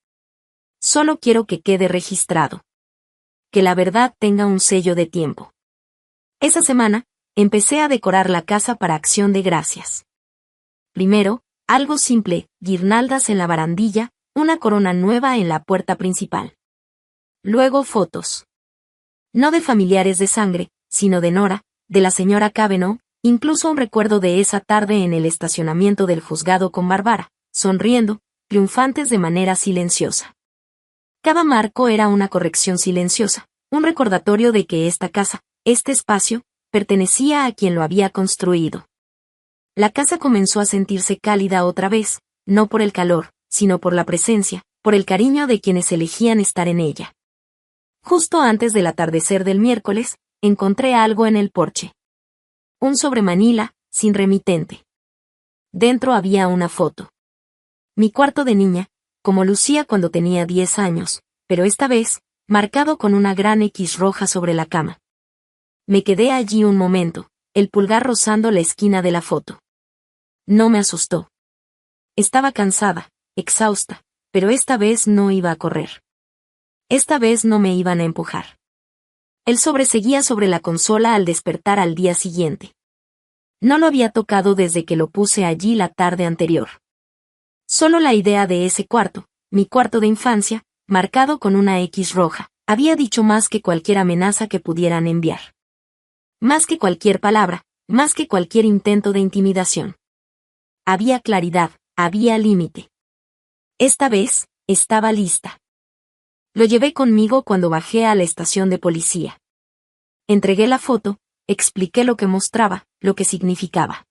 Solo quiero que quede registrado. Que la verdad tenga un sello de tiempo. Esa semana, empecé a decorar la casa para Acción de Gracias. Primero, algo simple, guirnaldas en la barandilla, una corona nueva en la puerta principal. Luego fotos. No de familiares de sangre, sino de Nora, de la señora Cavanaugh, incluso un recuerdo de esa tarde en el estacionamiento del juzgado con Bárbara, sonriendo, triunfantes de manera silenciosa. Cada marco era una corrección silenciosa, un recordatorio de que esta casa, este espacio, pertenecía a quien lo había construido. La casa comenzó a sentirse cálida otra vez, no por el calor, sino por la presencia, por el cariño de quienes elegían estar en ella. Justo antes del atardecer del miércoles, encontré algo en el porche. Un sobremanila, sin remitente. Dentro había una foto. Mi cuarto de niña, como lucía cuando tenía 10 años, pero esta vez, marcado con una gran X roja sobre la cama. Me quedé allí un momento, el pulgar rozando la esquina de la foto. No me asustó. Estaba cansada, exhausta, pero esta vez no iba a correr. Esta vez no me iban a empujar. El sobre seguía sobre la consola al despertar al día siguiente. No lo había tocado desde que lo puse allí la tarde anterior. Solo la idea de ese cuarto, mi cuarto de infancia, marcado con una X roja, había dicho más que cualquier amenaza que pudieran enviar. Más que cualquier palabra, más que cualquier intento de intimidación. Había claridad, había límite. Esta vez, estaba lista. Lo llevé conmigo cuando bajé a la estación de policía. Entregué la foto, expliqué lo que mostraba, lo que significaba.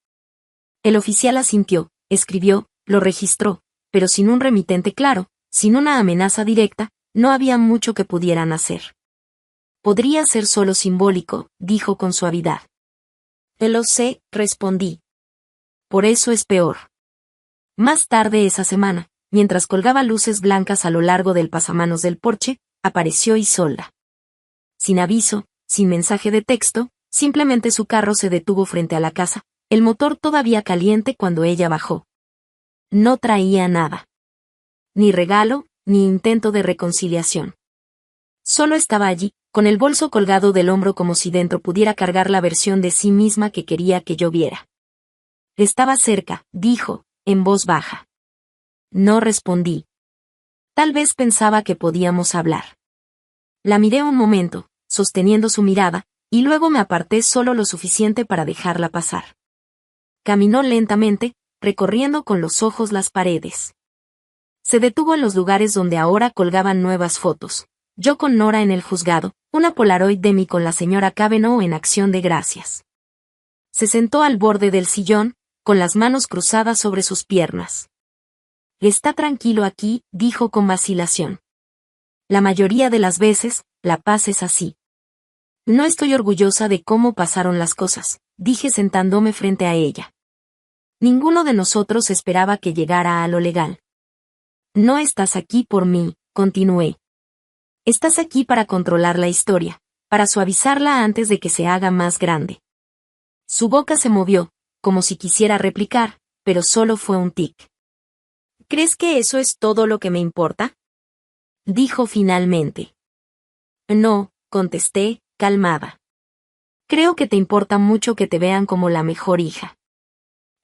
El oficial asintió, escribió, lo registró, pero sin un remitente claro, sin una amenaza directa, no había mucho que pudieran hacer. Podría ser solo simbólico, dijo con suavidad. Lo sé, respondí. Por eso es peor. Más tarde esa semana, mientras colgaba luces blancas a lo largo del pasamanos del porche, apareció Isolda. Sin aviso, sin mensaje de texto, simplemente su carro se detuvo frente a la casa, el motor todavía caliente cuando ella bajó. No traía nada. Ni regalo, ni intento de reconciliación. Solo estaba allí, con el bolso colgado del hombro como si dentro pudiera cargar la versión de sí misma que quería que yo viera. Estaba cerca, dijo, en voz baja. No respondí. Tal vez pensaba que podíamos hablar. La miré un momento, sosteniendo su mirada, y luego me aparté solo lo suficiente para dejarla pasar. Caminó lentamente, recorriendo con los ojos las paredes. Se detuvo en los lugares donde ahora colgaban nuevas fotos. Yo con Nora en el juzgado, una Polaroid de mí con la señora Cavanaugh en acción de gracias. Se sentó al borde del sillón, con las manos cruzadas sobre sus piernas. Está tranquilo aquí, dijo con vacilación. La mayoría de las veces, la paz es así. No estoy orgullosa de cómo pasaron las cosas, dije sentándome frente a ella. Ninguno de nosotros esperaba que llegara a lo legal. No estás aquí por mí, continué. Estás aquí para controlar la historia, para suavizarla antes de que se haga más grande. Su boca se movió, como si quisiera replicar, pero solo fue un tic. ¿Crees que eso es todo lo que me importa? Dijo finalmente. No, contesté, calmada. Creo que te importa mucho que te vean como la mejor hija.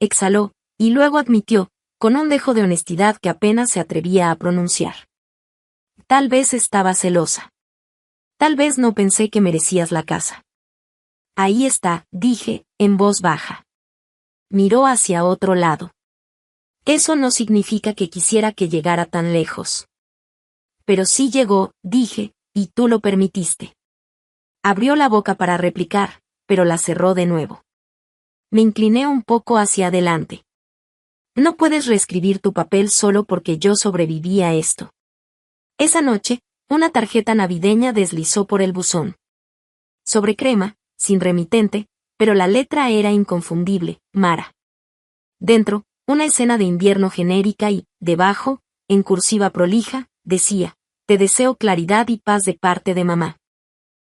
Exhaló, y luego admitió, con un dejo de honestidad que apenas se atrevía a pronunciar. Tal vez estaba celosa. Tal vez no pensé que merecías la casa. Ahí está, dije, en voz baja. Miró hacia otro lado. Eso no significa que quisiera que llegara tan lejos. Pero sí llegó, dije, y tú lo permitiste. Abrió la boca para replicar, pero la cerró de nuevo. Me incliné un poco hacia adelante. No puedes reescribir tu papel solo porque yo sobreviví a esto. Esa noche, una tarjeta navideña deslizó por el buzón. Sobre crema, sin remitente, pero la letra era inconfundible, Mara. Dentro, una escena de invierno genérica y, debajo, en cursiva prolija, decía, te deseo claridad y paz de parte de mamá.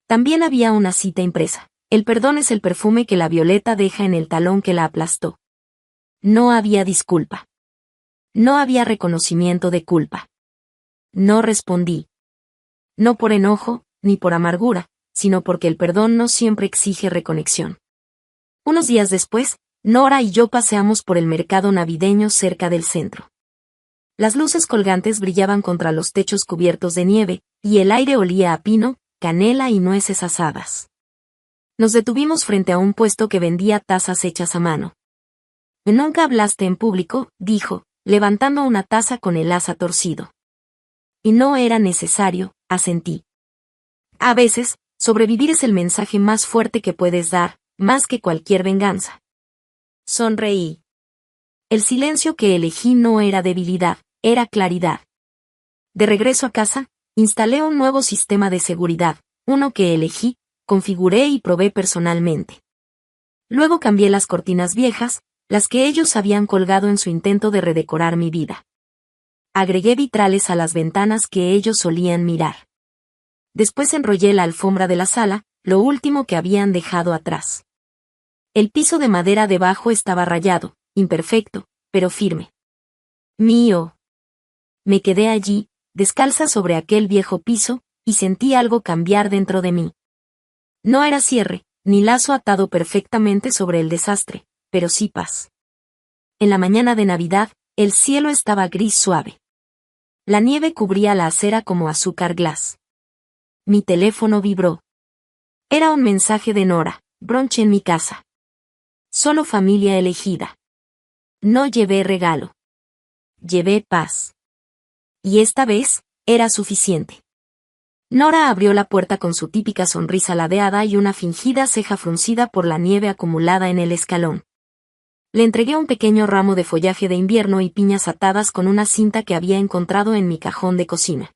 También había una cita impresa. El perdón es el perfume que la violeta deja en el talón que la aplastó. No había disculpa. No había reconocimiento de culpa. No respondí. No por enojo, ni por amargura, sino porque el perdón no siempre exige reconexión. Unos días después, Nora y yo paseamos por el mercado navideño cerca del centro. Las luces colgantes brillaban contra los techos cubiertos de nieve, y el aire olía a pino, canela y nueces asadas. Nos detuvimos frente a un puesto que vendía tazas hechas a mano. Nunca hablaste en público, dijo, levantando una taza con el asa torcido. Y no era necesario, asentí. A veces, sobrevivir es el mensaje más fuerte que puedes dar, más que cualquier venganza. Sonreí. El silencio que elegí no era debilidad, era claridad. De regreso a casa, instalé un nuevo sistema de seguridad, uno que elegí, configuré y probé personalmente. Luego cambié las cortinas viejas, las que ellos habían colgado en su intento de redecorar mi vida. Agregué vitrales a las ventanas que ellos solían mirar. Después enrollé la alfombra de la sala, lo último que habían dejado atrás. El piso de madera debajo estaba rayado, imperfecto, pero firme. Mío. Me quedé allí, descalza sobre aquel viejo piso, y sentí algo cambiar dentro de mí. No era cierre, ni lazo atado perfectamente sobre el desastre, pero sí paz. En la mañana de Navidad, el cielo estaba gris suave. La nieve cubría la acera como azúcar glass. Mi teléfono vibró. Era un mensaje de Nora: brunch en mi casa. Solo familia elegida. No llevé regalo. Llevé paz. Y esta vez, era suficiente. Nora abrió la puerta con su típica sonrisa ladeada y una fingida ceja fruncida por la nieve acumulada en el escalón. Le entregué un pequeño ramo de follaje de invierno y piñas atadas con una cinta que había encontrado en mi cajón de cocina.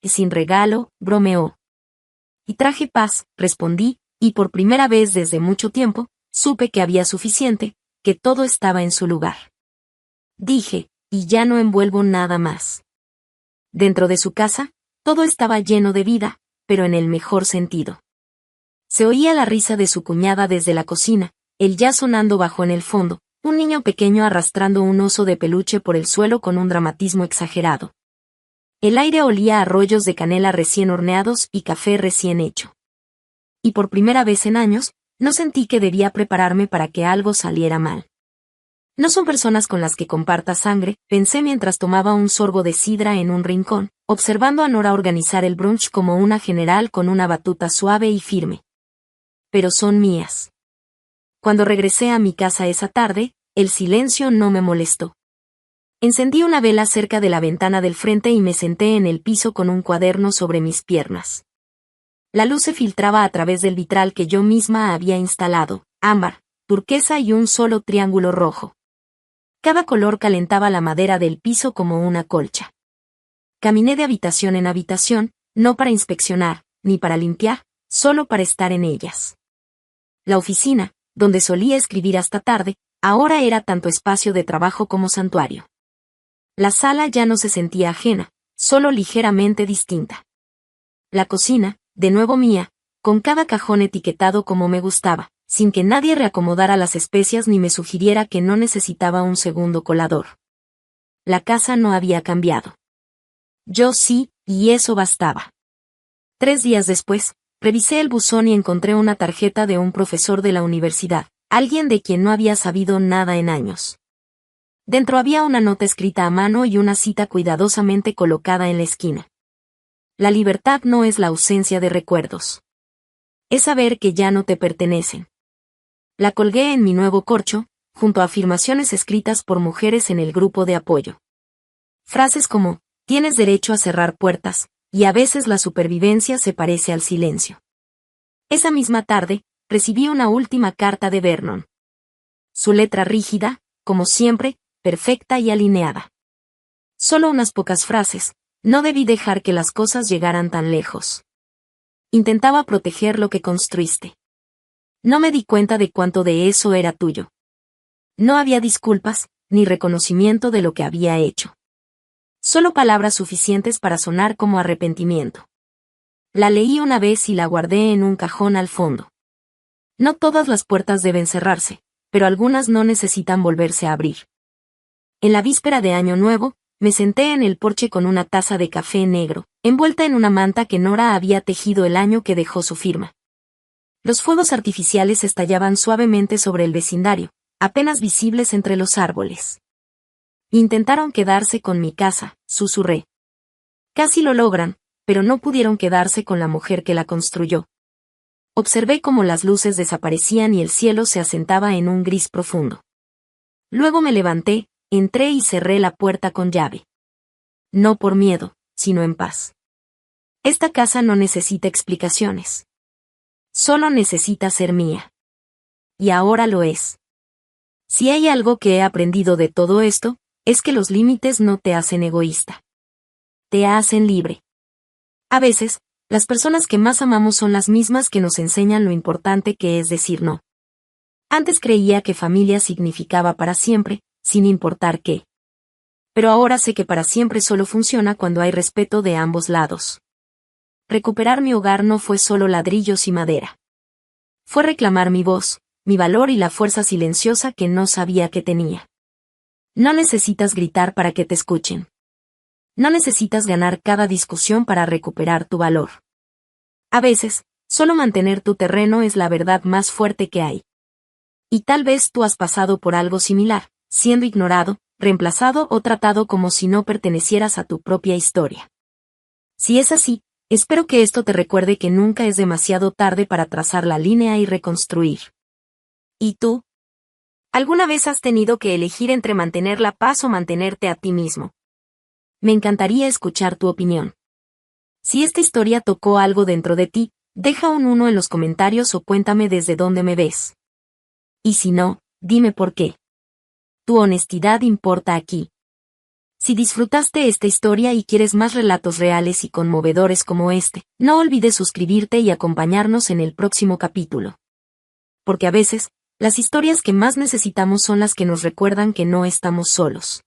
Sin regalo, bromeó. Y traje paz, respondí, y por primera vez desde mucho tiempo, supe que había suficiente, que todo estaba en su lugar. Dije, y ya no envuelvo nada más. Dentro de su casa, todo estaba lleno de vida, pero en el mejor sentido. Se oía la risa de su cuñada desde la cocina, el jazz sonando bajo en el fondo, un niño pequeño arrastrando un oso de peluche por el suelo con un dramatismo exagerado. El aire olía a rollos de canela recién horneados y café recién hecho. Y por primera vez en años, no sentí que debía prepararme para que algo saliera mal. No son personas con las que comparta sangre, pensé mientras tomaba un sorbo de sidra en un rincón, observando a Nora organizar el brunch como una general con una batuta suave y firme. Pero son mías. Cuando regresé a mi casa esa tarde, el silencio no me molestó. Encendí una vela cerca de la ventana del frente y me senté en el piso con un cuaderno sobre mis piernas. La luz se filtraba a través del vitral que yo misma había instalado, ámbar, turquesa y un solo triángulo rojo. Cada color calentaba la madera del piso como una colcha. Caminé de habitación en habitación, no para inspeccionar, ni para limpiar, solo para estar en ellas. La oficina, donde solía escribir hasta tarde, ahora era tanto espacio de trabajo como santuario. La sala ya no se sentía ajena, solo ligeramente distinta. La cocina, de nuevo mía, con cada cajón etiquetado como me gustaba, sin que nadie reacomodara las especias ni me sugiriera que no necesitaba un segundo colador. La casa no había cambiado. Yo sí, y eso bastaba. 3 días después, revisé el buzón y encontré una tarjeta de un profesor de la universidad, alguien de quien no había sabido nada en años. Dentro había una nota escrita a mano y una cita cuidadosamente colocada en la esquina. La libertad no es la ausencia de recuerdos. Es saber que ya no te pertenecen. La colgué en mi nuevo corcho, junto a afirmaciones escritas por mujeres en el grupo de apoyo. Frases como, tienes derecho a cerrar puertas, y a veces la supervivencia se parece al silencio. Esa misma tarde, recibí una última carta de Vernon. Su letra rígida, como siempre, perfecta y alineada. Solo unas pocas frases, no debí dejar que las cosas llegaran tan lejos. Intentaba proteger lo que construiste. No me di cuenta de cuánto de eso era tuyo. No había disculpas, ni reconocimiento de lo que había hecho. Solo palabras suficientes para sonar como arrepentimiento. La leí una vez y la guardé en un cajón al fondo. No todas las puertas deben cerrarse, pero algunas no necesitan volverse a abrir. En la víspera de Año Nuevo, me senté en el porche con una taza de café negro, envuelta en una manta que Nora había tejido el año que dejó su firma. Los fuegos artificiales estallaban suavemente sobre el vecindario, apenas visibles entre los árboles. Intentaron quedarse con mi casa, susurré. Casi lo logran, pero no pudieron quedarse con la mujer que la construyó. Observé cómo las luces desaparecían y el cielo se asentaba en un gris profundo. Luego me levanté, entré y cerré la puerta con llave. No por miedo, sino en paz. Esta casa no necesita explicaciones. Solo necesita ser mía. y ahora lo es. Si hay algo que he aprendido de todo esto, es que los límites no te hacen egoísta. Te hacen libre. A veces, las personas que más amamos son las mismas que nos enseñan lo importante que es decir no. Antes creía que familia significaba para siempre, sin importar qué. Pero ahora sé que para siempre solo funciona cuando hay respeto de ambos lados. Recuperar mi hogar no fue solo ladrillos y madera. Fue reclamar mi voz, mi valor y la fuerza silenciosa que no sabía que tenía. No necesitas gritar para que te escuchen. No necesitas ganar cada discusión para recuperar tu valor. A veces, solo mantener tu terreno es la verdad más fuerte que hay. Y tal vez tú has pasado por algo similar, siendo ignorado, reemplazado o tratado como si no pertenecieras a tu propia historia. Si es así, espero que esto te recuerde que nunca es demasiado tarde para trazar la línea y reconstruir. ¿Y tú? ¿Alguna vez has tenido que elegir entre mantener la paz o mantenerte a ti mismo? Me encantaría escuchar tu opinión. Si esta historia tocó algo dentro de ti, deja un 1 en los comentarios o cuéntame desde dónde me ves. Y si no, dime por qué. Tu honestidad importa aquí. Si disfrutaste esta historia y quieres más relatos reales y conmovedores como este, no olvides suscribirte y acompañarnos en el próximo capítulo. Porque a veces, las historias que más necesitamos son las que nos recuerdan que no estamos solos.